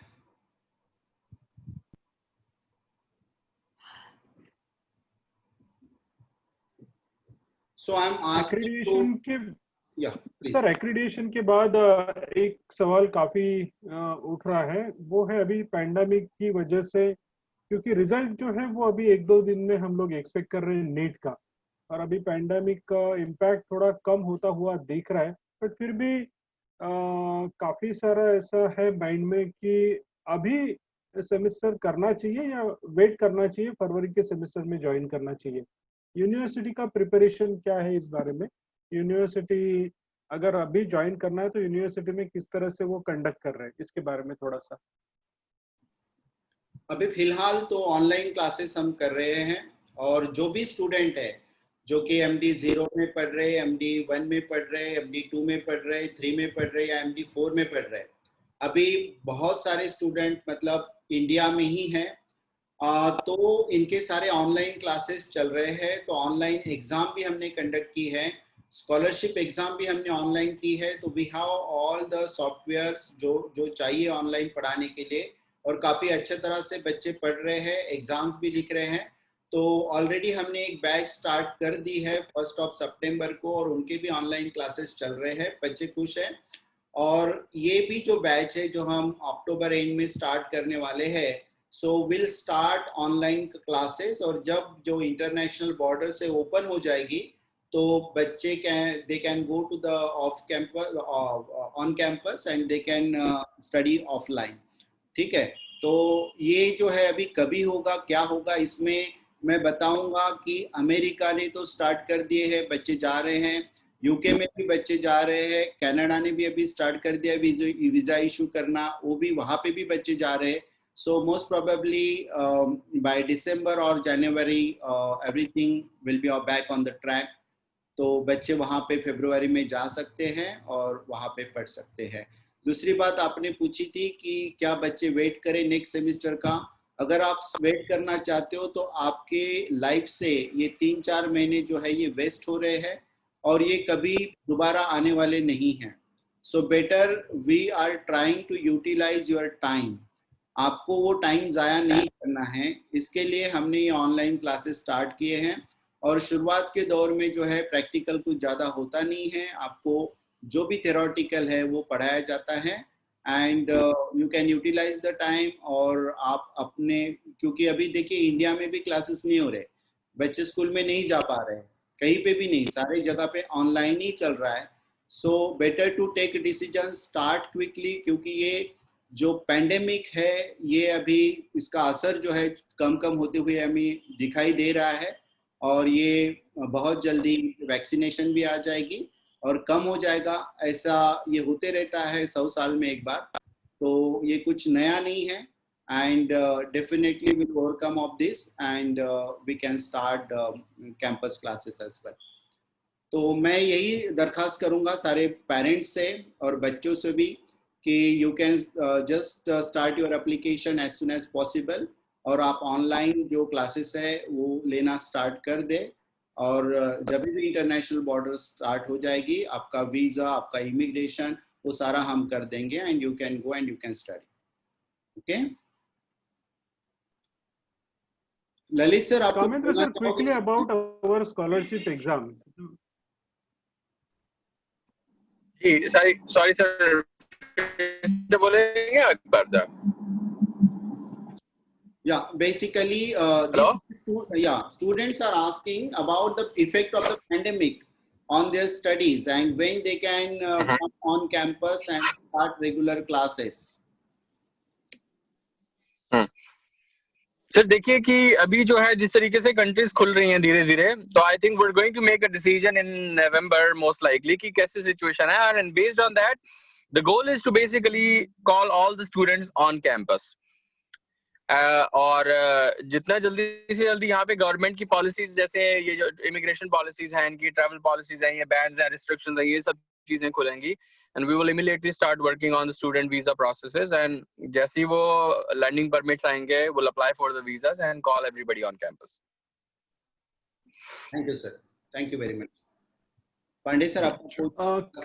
So I'm asking accreditation के yeah, sir accreditation के बाद एक सवाल काफी उठ रहा है, वो है अभी पैंडेमिक की वजह से, क्योंकि रिजल्ट जो है वो अभी 1-2 दिन में हम लोग एक्सपेक्ट कर रहे हैं नीट का, और अभी पैंडेमिक का इम्पैक्ट थोड़ा कम होता हुआ दिख रहा है, बट फिर भी काफी सारा ऐसा है माइंड में कि अभी सेमेस्टर करना चाहिए या वेट करना चाहिए, फरवरी के सेमेस्टर में ज्वाइन करना चाहिए। यूनिवर्सिटी का प्रिपरेशन क्या है इस बारे में? यूनिवर्सिटी अगर अभी ज्वाइन करना है तो यूनिवर्सिटी में किस तरह से वो कंडक्ट कर रहे हैं, इसके बारे में थोड़ा सा। अभी फिलहाल तो ऑनलाइन क्लासेस हम कर रहे हैं, और जो भी स्टूडेंट है जो कि MD 0 में पढ़ रहे, MD 1 में पढ़ रहे, MD 2 में पढ़ रहे, 3 में पढ़ रहे या MD 4 में पढ़ रहे, अभी बहुत सारे स्टूडेंट मतलब इंडिया में ही हैं, तो इनके सारे ऑनलाइन क्लासेस चल रहे हैं। तो ऑनलाइन एग्जाम भी हमने कंडक्ट की है, स्कॉलरशिप एग्जाम भी हमने ऑनलाइन की है। तो we have all the softwares जो चाहिए ऑनलाइन पढ़ाने के लिए, और काफ़ी अच्छे तरह से बच्चे पढ़ रहे हैं, एग्जाम्स भी लिख रहे हैं। तो ऑलरेडी हमने एक बैच स्टार्ट कर दी है 1 सितंबर को, और उनके भी ऑनलाइन क्लासेस चल रहे हैं, बच्चे खुश हैं। और ये भी जो बैच है जो हम अक्टूबर एंड में स्टार्ट करने वाले हैं, so will start online classes, और जब जो इंटरनेशनल बॉर्डर से ओपन हो जाएगी तो बच्चे they can go to the off campus on campus and they can study offline. ठीक है, तो ये जो है अभी कभी होगा क्या होगा इसमें मैं बताऊंगा कि अमेरिका ने तो स्टार्ट कर दिए हैं, बच्चे जा रहे हैं, यूके में भी बच्चे जा रहे हैं, कनाडा ने भी अभी स्टार्ट कर दिया वीजा इशू करना, वो भी वहाँ पे भी बच्चे जा रहे हैं। So most probably by December or January everything will be back on the track. तो बच्चे वहाँ पे फरवरी में जा सकते हैं और वहाँ पे पढ़ सकते हैं। दूसरी बात आपने पूछी थी कि क्या बच्चे वेट करें नेक्स्ट सेमेस्टर का। अगर आप वेट करना चाहते हो तो आपके लाइफ से ये 3-4 महीने जो है ये वेस्ट हो रहे हैं और ये कभी दोबारा आने वाले नहीं हैं। So better we are trying to utilise your time. आपको वो टाइम ज़ाया नहीं करना है, इसके लिए हमने ये ऑनलाइन क्लासेस स्टार्ट किए हैं। और शुरुआत के दौर में जो है प्रैक्टिकल कुछ ज़्यादा होता नहीं है, आपको जो भी थ्योरेटिकल है वो पढ़ाया जाता है and you can utilise the time. और आप अपने, क्योंकि अभी देखिए इंडिया में भी क्लासेस नहीं हो रहे, बच्चे स्कूल में नहीं जा पा रहे, कहीं पे भी नहीं, सारी जगह पे ऑनलाइन ही चल रहा है। So better to take decision, start quickly, क्योंकि ये जो पैंडेमिक है ये अभी इसका असर जो है कम होते हुए हमें दिखाई दे रहा है, और ये बहुत जल्दी वैक्सीनेशन भी आ जाएगी और कम हो जाएगा। ऐसा ये होते रहता है 100 साल में एक बार, तो ये कुछ नया नहीं है and definitely will overcome of this and we can start campus classes as well. तो मैं यही दरखास्त करूँगा सारे पेरेंट्स से और बच्चों से भी कि you can just start your application as soon as possible, और आप ऑनलाइन जो क्लासेस है वो लेना स्टार्ट कर दे। और जब भी इंटरनेशनल बॉर्डर स्टार्ट हो जाएगी, आपका वीज़ा, आपका इमिग्रेशन, वो सारा हम कर देंगे and you can go and you can study. Okay, Lalit sir, आपको Kamendra बोलना sir, quickly चाहोगे? about our scholarship exam. जी सॉरी सर, से बोलेंगे एक बार जरा? Yeah, basically, Hello? students are asking about the effect of the pandemic on their studies and when they can come on campus and start regular classes. Sir देखिए कि अभी जो है जिस तरीके से कंट्रीज खुल रही हैं धीरे धीरे, तो I think we are going to make a decision in November most likely कि कैसे सिचुएशन है, and based on that the goal is to basically call all the students on campus. और जितना जल्दी से जल्दी यहाँ पे गवर्नमेंट की पॉलिसीज, जैसे ये जो इमिग्रेशन पॉलिसीज हैं, इनकी ट्रैवल पॉलिसीज हैं, ये बैन्स हैं, रिस्ट्रिक्शंस हैं, ये सब चीजें खुलेंगी, and we will immediately start working on the student visa processes, and जैसे ही वो learning permits आएंगे, we'll apply for the visas and call everybody on campus. Thank you, sir. Thank you very much. Pandey sir, आपको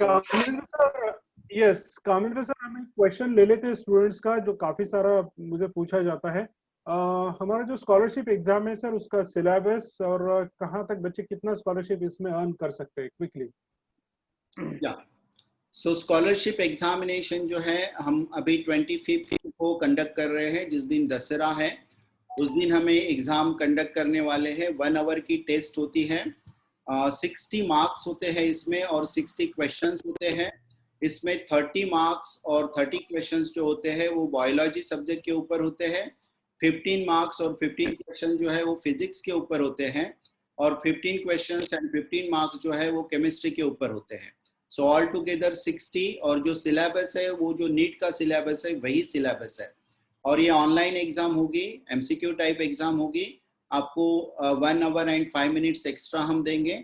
Kamendra sir, yes, Kamendra sir, हम एक question ले लेते हैं students का जो काफी सारा मुझे पूछा जाता है। हमारा जो स्कॉलरशिप एग्जाम है सर, उसका सिलेबस और कहाँ तक बच्चे कितना स्कॉलरशिप इसमें अर्न कर सकते हैं, क्विकली। या सो स्कॉलरशिप एग्जामिनेशन जो है हम अभी 25 को कंडक्ट कर रहे हैं, जिस दिन दशहरा है उस दिन हमें एग्जाम कंडक्ट करने वाले हैं। 1 आवर की टेस्ट होती है, 60 मार्क्स होते हैं इसमें और 60 क्वेश्चंस होते हैं। इसमें 30 मार्क्स और 30 क्वेश्चंस जो होते हैं वो बायोलॉजी सब्जेक्ट के ऊपर होते हैं, 15 मार्क्स और 15 क्वेश्चन जो है वो फिजिक्स के ऊपर होते हैं, और 15 क्वेश्चंस एंड 15 मार्क्स जो है वो केमिस्ट्री के ऊपर होते हैं। सो ऑल टुगेदर 60, और जो सिलेबस है वो जो नीट का सिलेबस है वही सिलेबस है, और ये ऑनलाइन एग्जाम होगी, एमसीक्यू टाइप एग्जाम होगी। आपको 1 आवर एंड 5 मिनट्स एक्स्ट्रा हम देंगे,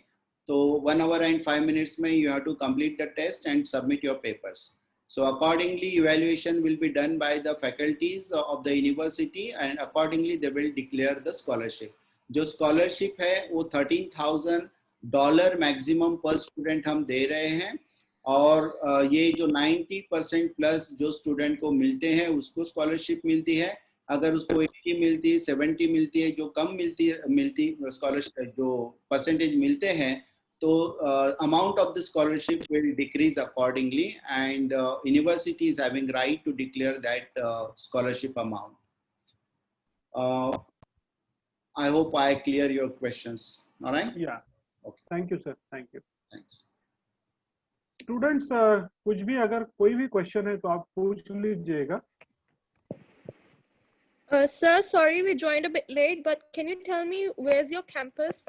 तो 1 आवर एंड 5 मिनट्स में you have to complete the test and submit your papers. So accordingly, evaluation will be done by the faculties of the university, and accordingly they will declare the scholarship. जो scholarship है वो $13,000 maximum पर student हम दे रहे हैं, और ये जो 90% प्लस जो स्टूडेंट को मिलते हैं उसको स्कॉलरशिप मिलती है। अगर उसको 80 मिलती है, 70 मिलती है, जो कम मिलती स्कॉलरशिप जो परसेंटेज मिलते हैं, तो amount of the scholarship will decrease accordingly, and university is having right to declare that scholarship amount. I hope I clear your questions. All right? Yeah. Okay. Thank you, sir. Thank you. Thanks. Students, कुछ भी अगर कोई भी question है तो आप पूछ लीजिएगा। Sir, sorry we joined a bit late, but can you tell me where's your campus?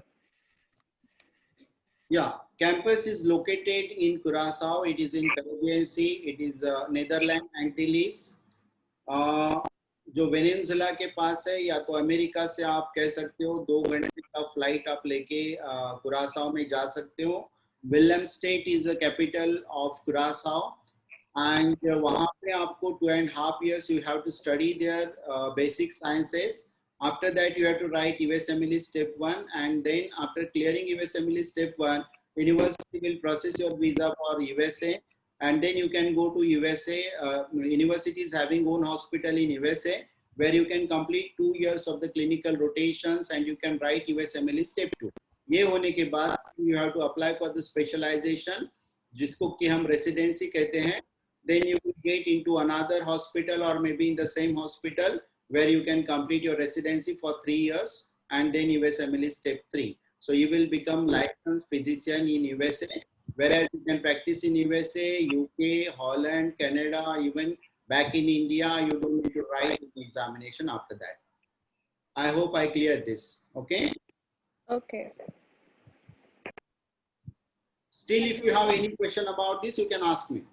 Yeah, campus is located in Curaçao. It is in Caribbean Sea. It is Netherlands Antilles. जो Venezuela के पास है, या तो America से आप कह सकते हो 2 घंटे का फ्लाइट आप लेके कुरासाओ में जा सकते हो। Willemstad is the capital of Curacao, and वहाँ पे आपको 2.5 years you have to study their basic sciences. After that, you have to write USMLE Step 1, and then after clearing USMLE Step 1, university will process your visa for USA, and then you can go to USA. University is having own hospital in USA, where you can complete 2 years of the clinical rotations, and you can write USMLE Step 2. ये होने के बाद you have to apply for the specialization, जिसको कि हम residency कहते हैं. Then you will get into another hospital or maybe in the same hospital, where you can complete your residency for 3 years, and then USMLE Step 3. So you will become licensed physician in USA, whereas you can practice in USA, UK, Holland, Canada, even back in India. You don't need to write an examination after that. I hope I cleared this. Okay? Okay. Still, if you have any question about this, you can ask me.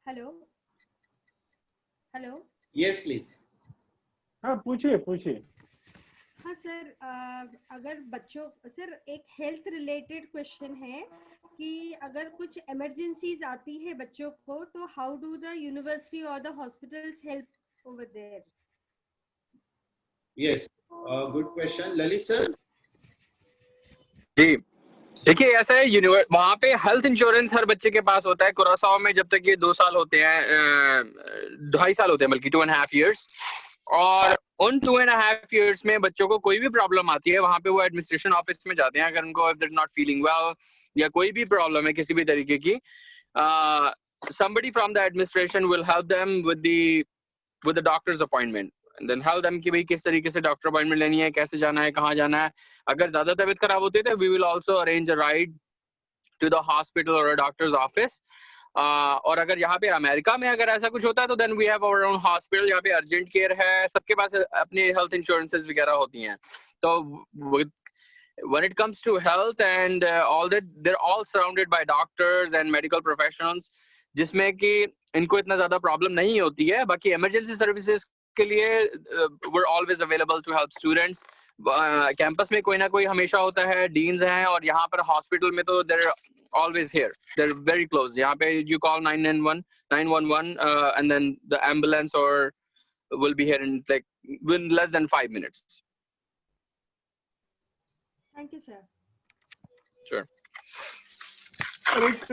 Hello. Hello. Yes, please. हाँ पूछिए। हाँ sir, अगर बच्चों sir एक health related question है कि अगर कुछ इमरजेंसीज आती है बच्चों को, तो हाउ डू द यूनिवर्सिटी और the hospitals help over there? Yes, good question. Lalit sir. जी देखिए ऐसा है, वहाँ पे हेल्थ इंश्योरेंस हर बच्चे के पास होता है। कुरासाओ में जब तक ये 2 साल होते हैं, 2.5 साल होते हैं, बल्कि 2.5 years, और उन 2.5 years में बच्चों को कोई भी प्रॉब्लम आती है, वहां पे वो एडमिनिस्ट्रेशन ऑफिस में जाते हैं। अगर उनको if they're not feeling well या कोई भी प्रॉब्लम है किसी भी तरीके की, somebody from the administration will help them with the doctor's appointment and then help them कि भाई किस तरीके से डॉक्टर अपॉइंटमेंट लेनी है, कैसे जाना है, कहाँ जाना है। अगर ज्यादा तबीयत खराब होती है तो we will also arrange a ride to the hospital or a doctor's office. और अगर यहाँ पे अमेरिका में अगर ऐसा कुछ होता है तो then we have our own hospital, यहाँ पे अर्जेंट केयर है, सबके पास अपनी हेल्थ इंश्योरेंसेस वगैरह होती हैं। तो when it comes to health and all that, they're all surrounded by doctors and medical professionals, जिसमें कि इनको इतना ज्यादा प्रॉब्लम नहीं होती है। बाकी इमरजेंसी सर्विसेज के लिए we're always available to help students. Campus में कोई ना कोई हमेशा होता है, डीन्स हैं, और यहाँ पर हॉस्पिटल में तो they're always here, they're very close. यहाँ पे you call 911 and then the ambulance or will be here in like within less than 5 minutes. Thank you, sir. Sure. एक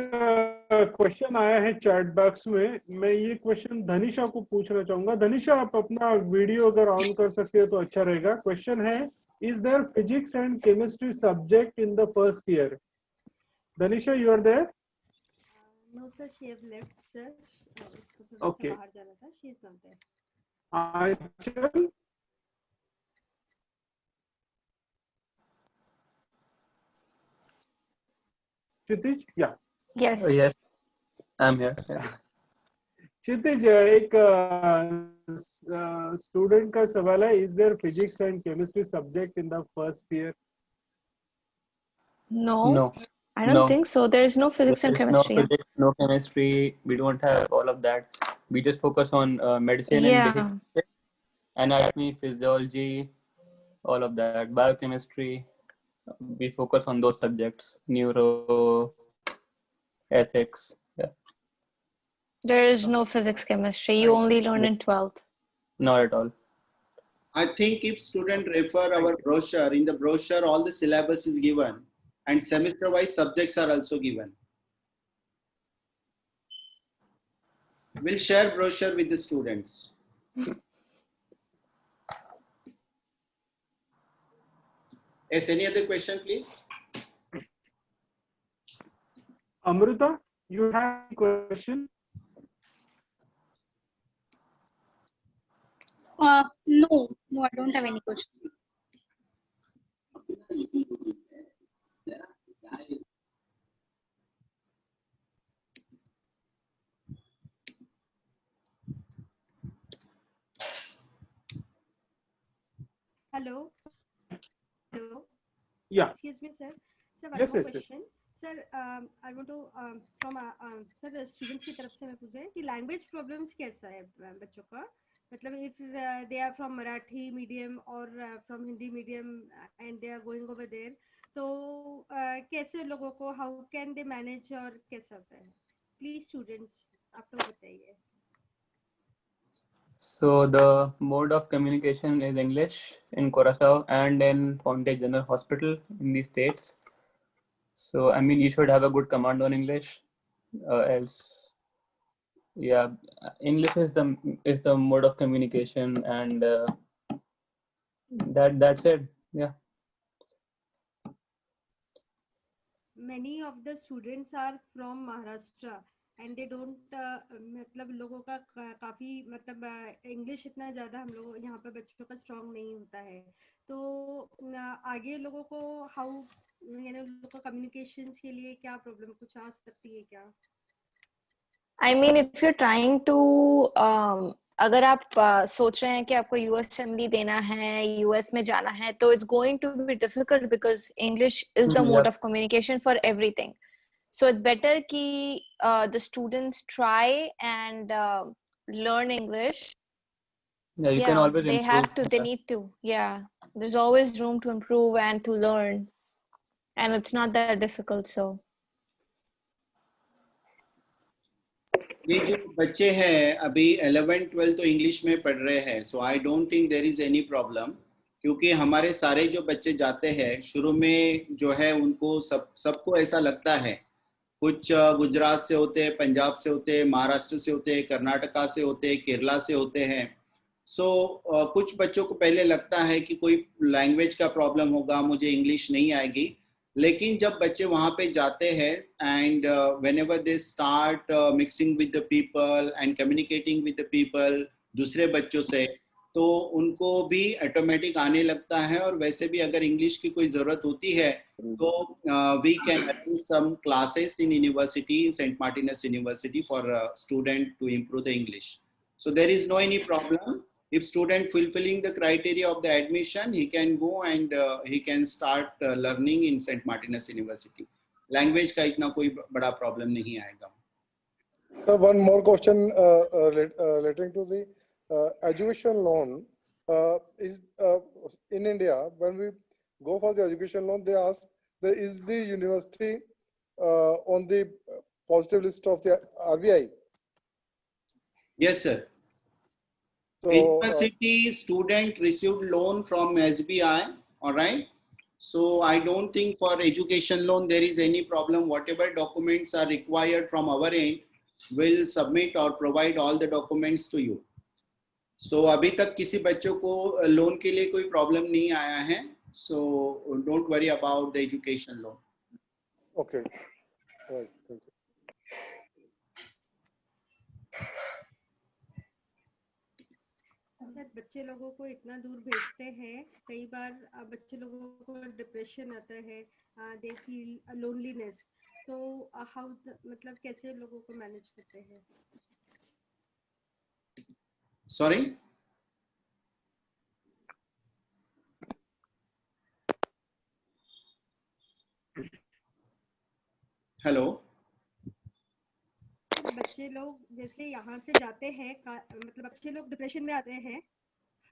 क्वेश्चन आया है चैट बॉक्स में, मैं ये क्वेश्चन धनिशा को पूछना चाहूंगा। धनिशा, आप अपना वीडियो अगर ऑन कर सकते हो तो अच्छा रहेगा। क्वेश्चन है, is there physics and chemistry subject in the first year? Dhanisha, you are there? No sir, she have left sir. Okay. बाहर जाना था, she is not there. Achal? Kshitij? Yeah. Yes. Yes, I'm here. Yeah. क्षितिज, एक student का सवाल है, is there physics and chemistry subject in the first year? No, No, I don't no. think so. There is no physics and There is chemistry. no physics, no chemistry. We don't have all of that. We just focus on medicine and Yeah. basic subjects, anatomy, physiology, all of that. Biochemistry. We focus on those subjects. Neuro, ethics. Yeah. There is no physics, chemistry. You only learn in 12th. Not at all. I think if student refer our brochure, in the brochure all the syllabus is given and semester wise subjects are also given. We'll share brochure with the students. Yes, any other question please? Amrita, you have a question? No, I don't have any question. Hello. Hello. Yeah. Excuse me, sir. Sir, one Yes, more yes, yes. question. Sir, I want to from sir students की तरफ से मैं पूछ रही हूँ कि language problems कैसा है बच्चों का? मतलब if they are from Marathi medium or from Hindi medium and they are going over there, तो कैसे लोगों को how can they manage और कैसा होता है? Please students, आप लोग बताइए. So the mode of communication is English in Curaçao and in Ponte General Hospital in the States. So I mean, you should have a good command on English, else, yeah, English is the mode of communication, and that's it. Yeah. Many of the students are from Maharashtra and they don't मतलब लोगों का काफी मतलब English इतना ज्यादा हम लोग यहाँ पे बच्चों का स्ट्रांग नहीं होता है, तो आगे लोगों को हाउ यानी लोगों को कम्युनिकेशंस के लिए क्या प्रॉब्लम कुछ आ सकती है क्या? I mean, if you're trying to अगर आप सोच रहे हैं कि आपको USMLE देना है, US में जाना है, तो it's going to be difficult because English is the mode of communication for everything. So it's better कि the students try and learn English. Yeah, you can always they improve. have to, they need to. Yeah, there's always room to improve and to learn, and it's not that difficult. So. ये जो बच्चे हैं अभी 11th 12th तो English में पढ़ रहे हैं, so I don't think there is any problem, क्योंकि हमारे सारे जो बच्चे जाते हैं शुरू में जो है उनको सबको ऐसा लगता है, कुछ गुजरात से होते हैं, पंजाब से होते हैं, महाराष्ट्र से होते हैं, कर्नाटका से होते हैं, केरला से होते हैं, कुछ बच्चों को पहले लगता है कि कोई लैंग्वेज का प्रॉब्लम होगा, मुझे इंग्लिश नहीं आएगी, लेकिन जब बच्चे वहाँ पे जाते हैं and whenever they start mixing with the people and communicating with the people, दूसरे बच्चों से, तो उनको भी ऑटोमेटिक आने लगता है। और वैसे भी अगर इंग्लिश की कोई ज़रूरत होती है तो we can attend some classes in university, St. Martinus University, for student to improve the English. So there is no any problem. If student fulfilling the criteria of the admission, he can go and he can start learning in St. Martinus University. Language का इतना कोई बड़ा problem नहीं आएगा. So one more question relating to the education loan. Is in India, when we go for the education loan, they ask, is the university on the positive list of the RBI? Yes, sir. So, university student received loan from SBI, all right? So I don't think for education loan there is any problem. Whatever documents are required from our end, we'll submit or provide all the documents to you. So अभी तक किसी बच्चों को loan के लिए कोई problem नहीं आया है. So don't worry about the education loan. Okay. All right. Thank you. Sir बच्चे लोगों को इतना दूर भेजते हैं, कई बार बच्चे लोगों को डिप्रेशन आता है, दे फील लोनलीनेस, तो हाउ मतलब कैसे लोगों को मैनेज करते हैं? Sorry? Hello? बच्चे लोग जैसे यहाँ से जाते हैं, मतलब बच्चे लोग डिप्रेशन में आते हैं.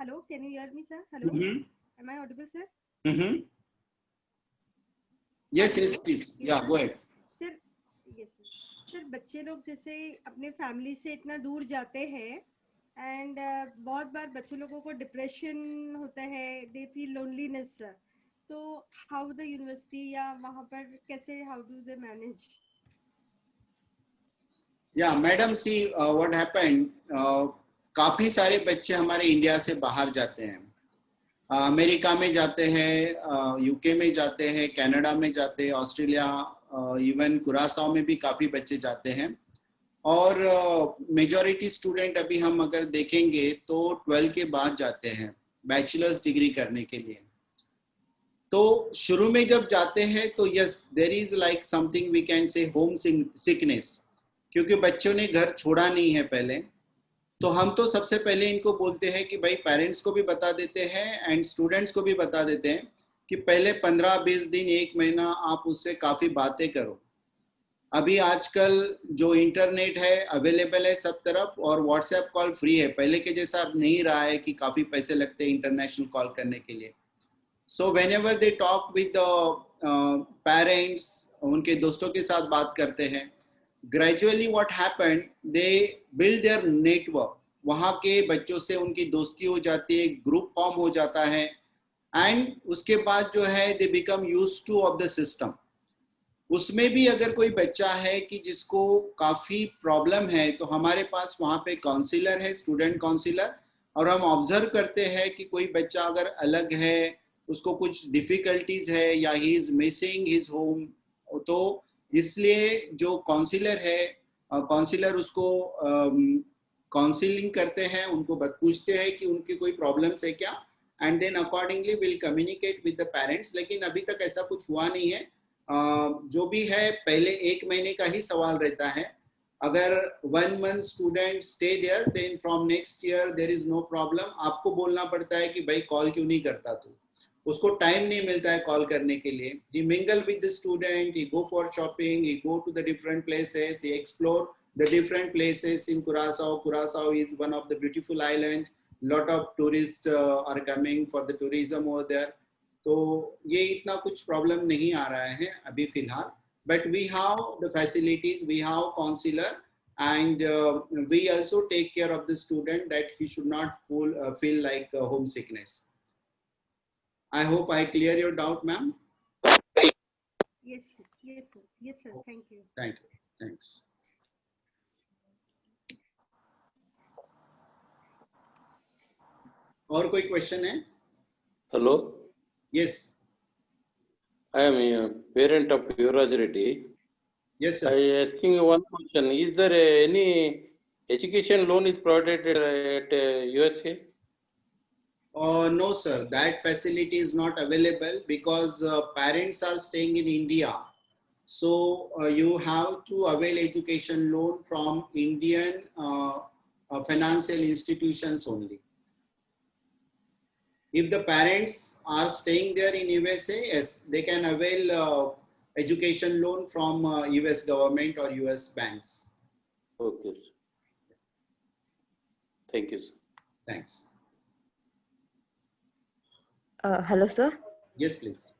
Hello, can you hear me sir? Hello, am I audible sir? Yes, please. Yeah, go ahead. Sir, sir बच्चे लोग जैसे अपने फैमिली से इतना दूर जाते हैं एंड बहुत बार बच्चे लोगों को डिप्रेशन होता है, दे फील लोनलीनेस, तो हाउ द यूनिवर्सिटी या वहाँ पर कैसे, how do they manage? Yeah, madam, see what happened. काफी सारे बच्चे हमारे इंडिया से बाहर जाते हैं, अमेरिका में जाते हैं, यूके में जाते हैं, कनाडा में जाते हैं, ऑस्ट्रेलिया, इवन कुरासाओ में भी काफी बच्चे जाते हैं. और मेजॉरिटी स्टूडेंट अभी हम अगर देखेंगे तो 12 के बाद जाते हैं बैचलर्स डिग्री करने के लिए. तो शुरू में जब जाते हैं तो yes, there is like something we can say home sickness, क्योंकि बच्चों ने घर छोड़ा नहीं है पहले. तो हम तो सबसे पहले इनको बोलते हैं कि भाई पेरेंट्स को भी बता देते हैं एंड स्टूडेंट्स को भी बता देते हैं कि पहले 15-20 दिन, 1 महीना आप उससे काफ़ी बातें करो. अभी आजकल जो इंटरनेट है अवेलेबल है सब तरफ और व्हाट्सएप कॉल फ्री है, पहले के जैसा नहीं रहा है कि काफ़ी पैसे लगते हैं इंटरनेशनल कॉल करने के लिए. So whenever they talk with parents, उनके दोस्तों के साथ बात करते हैं, gradually what happened, they build their network. वहाँ के बच्चों से उनकी दोस्ती हो जाती है, ग्रुप फॉर्म हो जाता है एंड उसके बाद जो है they become used two of the system. उसमें भी अगर कोई बच्चा है कि जिसको काफ़ी प्रॉब्लम है तो हमारे पास वहाँ पे काउंसिलर है, स्टूडेंट काउंसिलर, और हम ऑब्जर्व करते हैं कि कोई बच्चा अगर अलग है, उसको कुछ डिफिकल्टीज है या he is missing his home, तो इसलिए जो काउंसिलर है, काउंसिलर उसको काउंसिलिंग करते हैं, उनको पूछते हैं कि उनकी कोई प्रॉब्लम्स है क्या, and then accordingly will communicate with the parents. लेकिन अभी तक ऐसा कुछ हुआ नहीं है. जो भी है पहले 1 महीने का ही सवाल रहता है. अगर 1 month student stay there, then from next year there is no problem. आपको बोलना पड़ता है कि भाई कॉल क्यों नहीं करता तू, उसको टाइम नहीं मिलता है कॉल करने के लिए. He mingle with the student, he go for shopping, he go to the different places, he explore the different places in Curaçao. Curaçao is one of the beautiful island. Lot of tourists are coming for the tourism over there. तो ये इतना कुछ problem नहीं आ रहा है अभी फिलहाल. But we have the facilities, we have counselor, and we also take care of the student that he should not feel like homesickness. I hope I clear your doubt, ma'am. Yes, sir. Yes, sir. Thank you. Thank you. Thanks. और कोई question है? Hello, Yes. I am a parent of Yuvraj Reddy. Yes, sir. I asking you one question. Is there any education loan is provided at USA? No, sir. That facility is not available because parents are staying in India. So you have to avail education loan from Indian financial institutions only. If the parents are staying there in USA, yes, they can avail education loan from US government or US banks. Okay. Thank you, sir. Thanks. Hello, sir. Yes, please.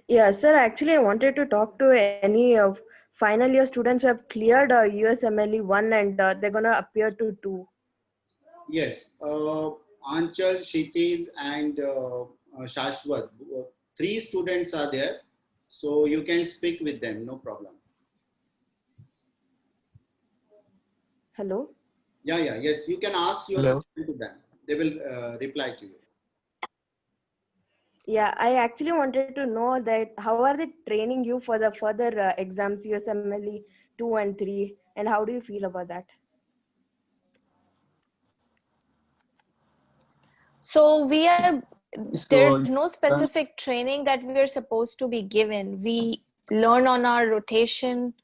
Yeah, sir. Actually, I wanted to talk to any of final year students who have cleared USMLE 1 and they're gonna appear to 2. Yes, Anchal, Kshitiz and Shashwat, 3 students are there. So you can speak with them, no problem. Hello. Yeah, yes, you can ask your Hello. question to them. They will reply to you. Yeah, I actually wanted to know that how are they training you for the further exams, USMLE 2 and 3, and how do you feel about that? So there's So no specific training that we are supposed to be given. We learn on our rotation,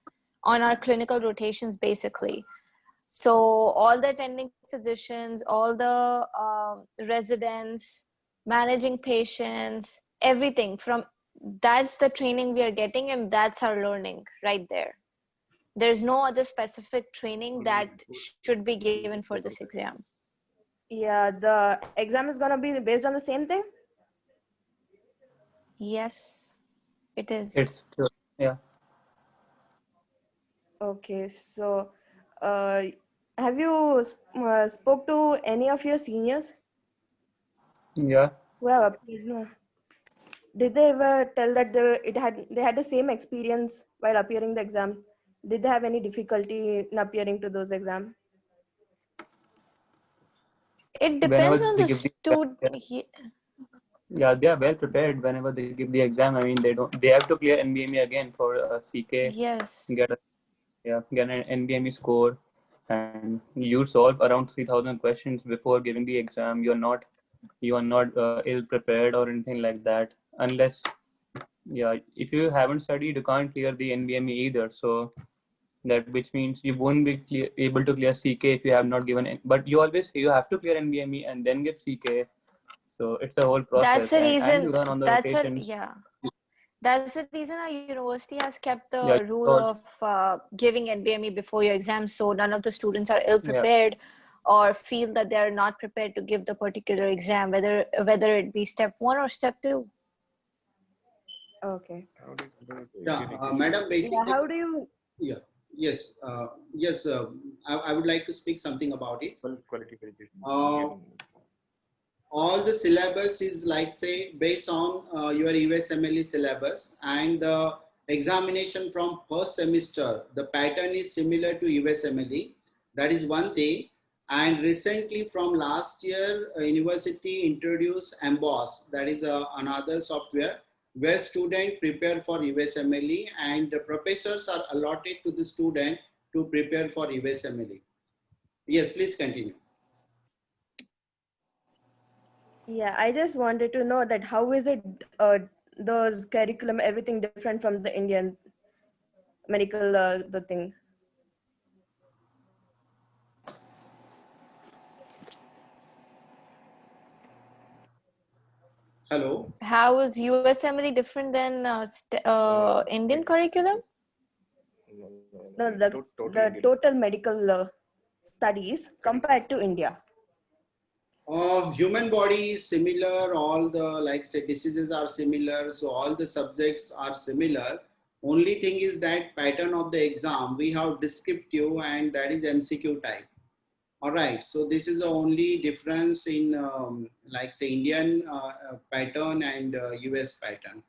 on our clinical rotations, basically. So all the attending physicians, all the residents, managing patients, everything from that's the training we are getting, and that's our learning right there. There's no other specific training that should be given for this exam. Yeah, the exam is gonna be based on the same thing? Yes, it is. it's true. Yeah. Okay, so have you spoke to any of your seniors Yeah. who have appeared? Did they ever tell that they had the same experience while appearing the exam? Did they have any difficulty in appearing to those exams? It depends Whenever on they the give the student. yeah, they are well prepared whenever they give the exam. I mean, they have to clear NBME again for CK. Yes. Get an NBME score, and you solve around 3,000 questions before giving the exam. You are not ill prepared or anything like that. Unless, if you haven't studied, you can't clear the NBME either. So which means you won't be able to clear CK if you have not given it. But you have to clear NBME and then give CK. So it's a whole process. That's the reason. And you learn on the rotations. That's the reason our university has kept the Yeah, rule of giving NBME before your exam, so none of the students are ill Yeah. prepared or feel that they're not prepared to give the particular exam, whether it be step 1 or step 2. Okay. Yeah, madam, basically. Yeah, how do you? Yeah. Yes. Yes. I would like to speak something about it. All the syllabus is like, say, based on your USMLE syllabus, and the examination from first semester, the pattern is similar to USMLE. That is one thing. And recently from last year, university introduced Emboss. That is another software where students prepare for USMLE, and the professors are allotted to the student to prepare for USMLE. Yes, please continue. Yeah, I just wanted to know that how is it those curriculum, everything different from the Indian medical the thing? Hello. How is USMLE different than Indian curriculum? No, the total medical studies compared to India. Human body is similar, all the, like say, diseases are similar, so all the subjects are similar. Only thing is that pattern of the exam, we have descriptive and that is MCQ type. All right, so this is the only difference in like say Indian pattern and US pattern.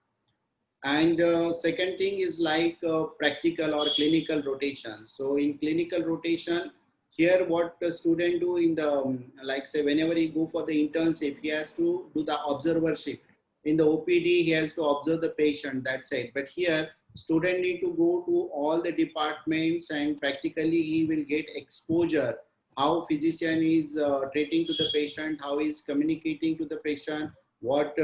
And second thing is like practical or clinical rotation. So in clinical rotation, Here, what the student do in the, like say, whenever he go for the internship, he has to do the observership. In the OPD, he has to observe the patient, that's it. But here, student need to go to all the departments and practically he will get exposure. How physician is treating to the patient, how he is communicating to the patient, what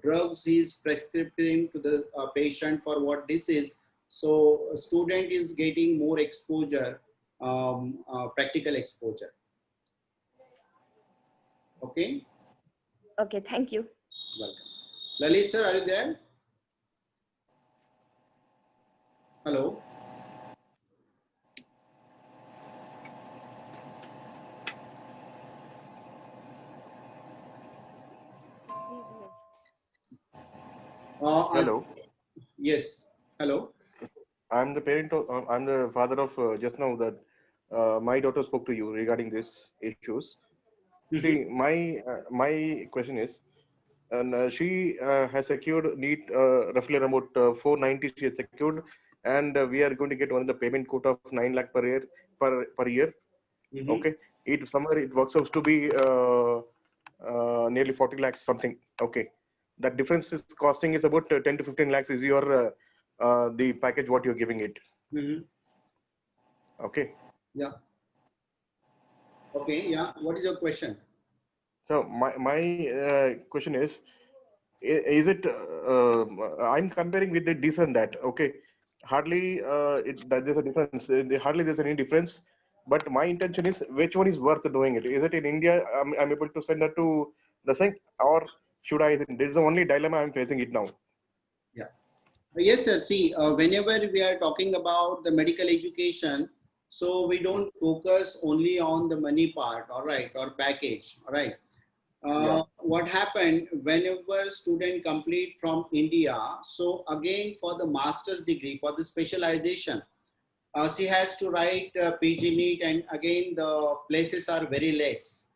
drugs he is prescribing to the patient for what disease. So a student is getting more exposure, practical exposure. Okay. Okay, thank you. Welcome. Lalit sir, are you there? Hello. Hello. Yes. Hello. I'm the parent of, I'm the father of just now that my daughter spoke to you regarding these issues. See, my question is, and she has secured NEET roughly around about 490 she has secured, and we are going to get one of the payment quota of 9 lakh per year per year. Okay, it somewhere it works out to be nearly 40 lakhs something. Okay, that difference is costing is about 10 to 15 lakhs is your the package what you're giving it. Okay. Yeah. Okay. Yeah. What is your question? So my question is it I'm comparing with the this and that. Okay, hardly there's a difference. Hardly there's any difference. But my intention is which one is worth doing it. Is it in India? I'm able to send her to the thing, or should I? There's the only dilemma I'm facing it now. Yeah. Yes, sir. See, whenever we are talking about the medical education, so we don't focus only on the money part, all right, or package, all right. What happened whenever student complete from India, so again for the master's degree, for the specialization, she has to write PG NEET, and again the places are very less.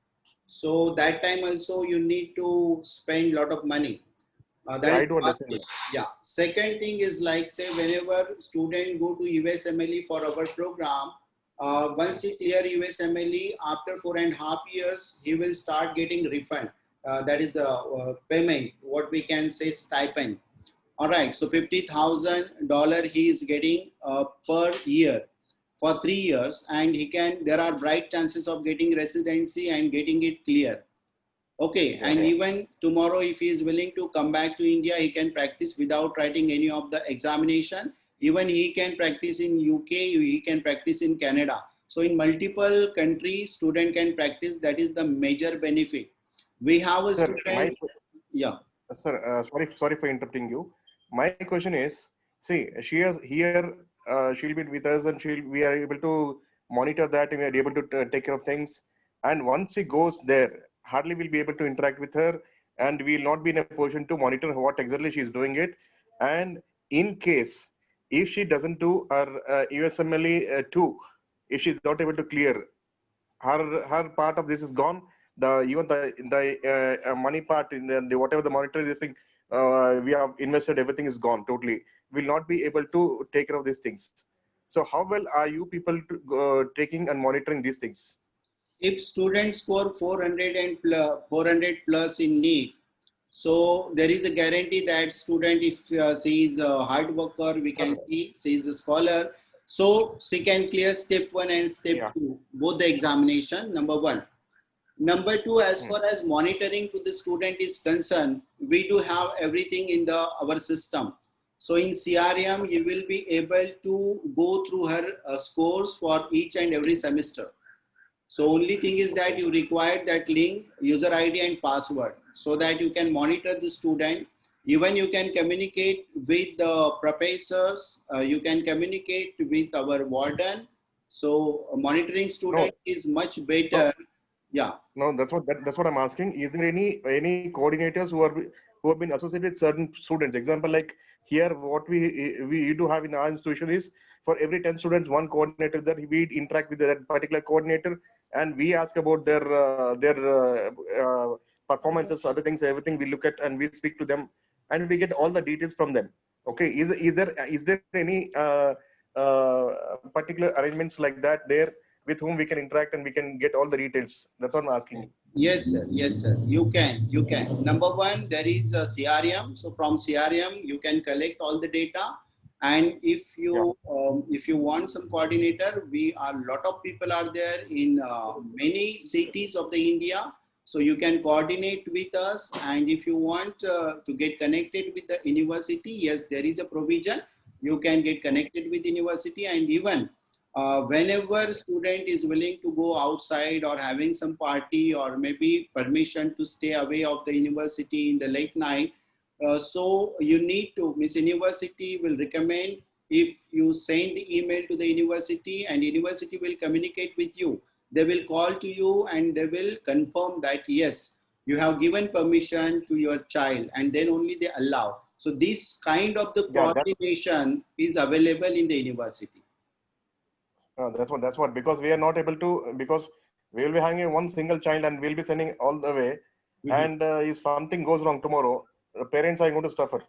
So that time also you need to spend a lot of money. I do understand it. Yeah. Second thing is like say whenever student go to USMLE for our program, once he clear USMLE, after 4.5 years, he will start getting refund. That is the payment, what we can say stipend. All right, so $50,000 he is getting per year for 3 years, and there are bright chances of getting residency and getting it clear. Okay, and even tomorrow, if he is willing to come back to India, he can practice without writing any of the examination. Even he can practice in UK, he can practice in Canada. So in multiple countries, student can practice. That is the major benefit. We have a student. Sir, sorry for interrupting you. My question is, see, she is here. She'll be with us, and we are able to monitor that, and we are able to take care of things. And once she goes there, hardly will be able to interact with her, and we will not be in a position to monitor what exactly she is doing it. And in case if she doesn't do her USMLE 2, if she's not able to clear, her part of this is gone. Even the money part in the whatever the monetary thing we have invested, everything is gone totally. We'll not be able to take care of these things. So how well are you people taking and monitoring these things? If students score 400 plus in NEET, so there is a guarantee that student, if she is a hard worker, we can see she is a scholar, so she can clear step 1 and step 2, both the examination, number 1. Number 2, as far as monitoring to the student is concerned, we do have everything in our system. So in CRM, you will be able to go through her scores for each and every semester. So only thing is that you require that link, user ID and password, so that you can monitor the student. Even you can communicate with the professors, you can communicate with our warden. So monitoring student is much better. No, that's what I'm asking. Is there any coordinators who have been associated with certain students? Example, like here, what we do have in our institution is for every 10 students, one coordinator that we interact with that particular coordinator, and we ask about their performances, other things, everything we look at, and we speak to them, and we get all the details from them. Okay, is there any particular arrangements like that there with whom we can interact and we can get all the details. That's what I'm asking. Yes, sir. Yes, sir. You can. You can. Number one, there is a CRM. So from CRM, you can collect all the data. And if you want some coordinator, a lot of people are there in many cities of the India. So you can coordinate with us. And if you want to get connected with the university, yes, there is a provision. You can get connected with the university, and even whenever student is willing to go outside or having some party or maybe permission to stay away of the university in the late night, so you need to, Miss University will recommend if you send email to the university, and university will communicate with you. They will call to you and they will confirm that yes, you have given permission to your child, and then only they allow. So this kind of the coordination is available in the university. That's what, because we are not able to, because we will be having one single child and we'll be sending all the way. And if something goes wrong tomorrow, the parents are going to suffer.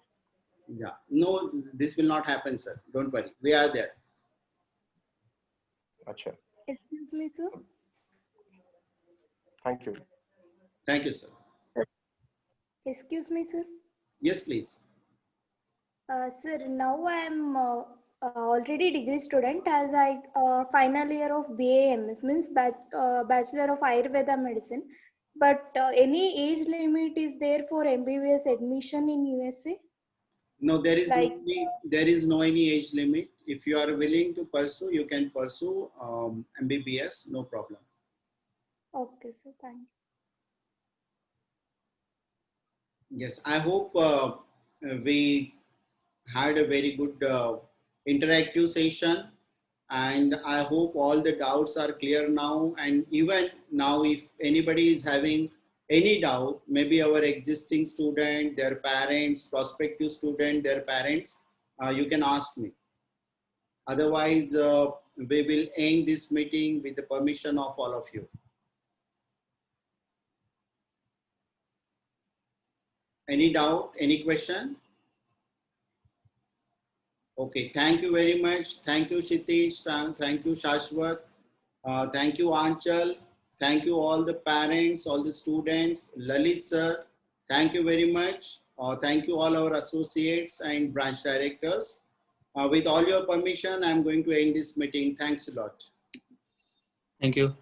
Yeah, no, this will not happen, sir. Don't worry. We are there. Achha. Excuse me, sir. Thank you. Thank you, sir. Excuse me, sir. Yes, please. Sir, now I am already degree student as I final year of BAMS, means Bachelor of Ayurveda Medicine. But any age limit is there for MBBS admission in USA? No, there is no any age limit. If you are willing to pursue, you can pursue MBBS, no problem. Okay, sir. Thank you. Yes, I hope we had a very good interactive session, and I hope all the doubts are clear now. And even now, if anybody is having any doubt, maybe our existing student, their parents, prospective student, their parents, you can ask me. Otherwise, we will end this meeting with the permission of all of you. Any doubt, any question? Okay, thank you very much. Thank you, Kshitij. Thank you, Shashwat. Thank you, Anchal. Thank you, all the parents, all the students. Lalit sir, thank you very much. Thank you, all our associates and branch directors. With all your permission, I'm going to end this meeting. Thanks a lot. Thank you.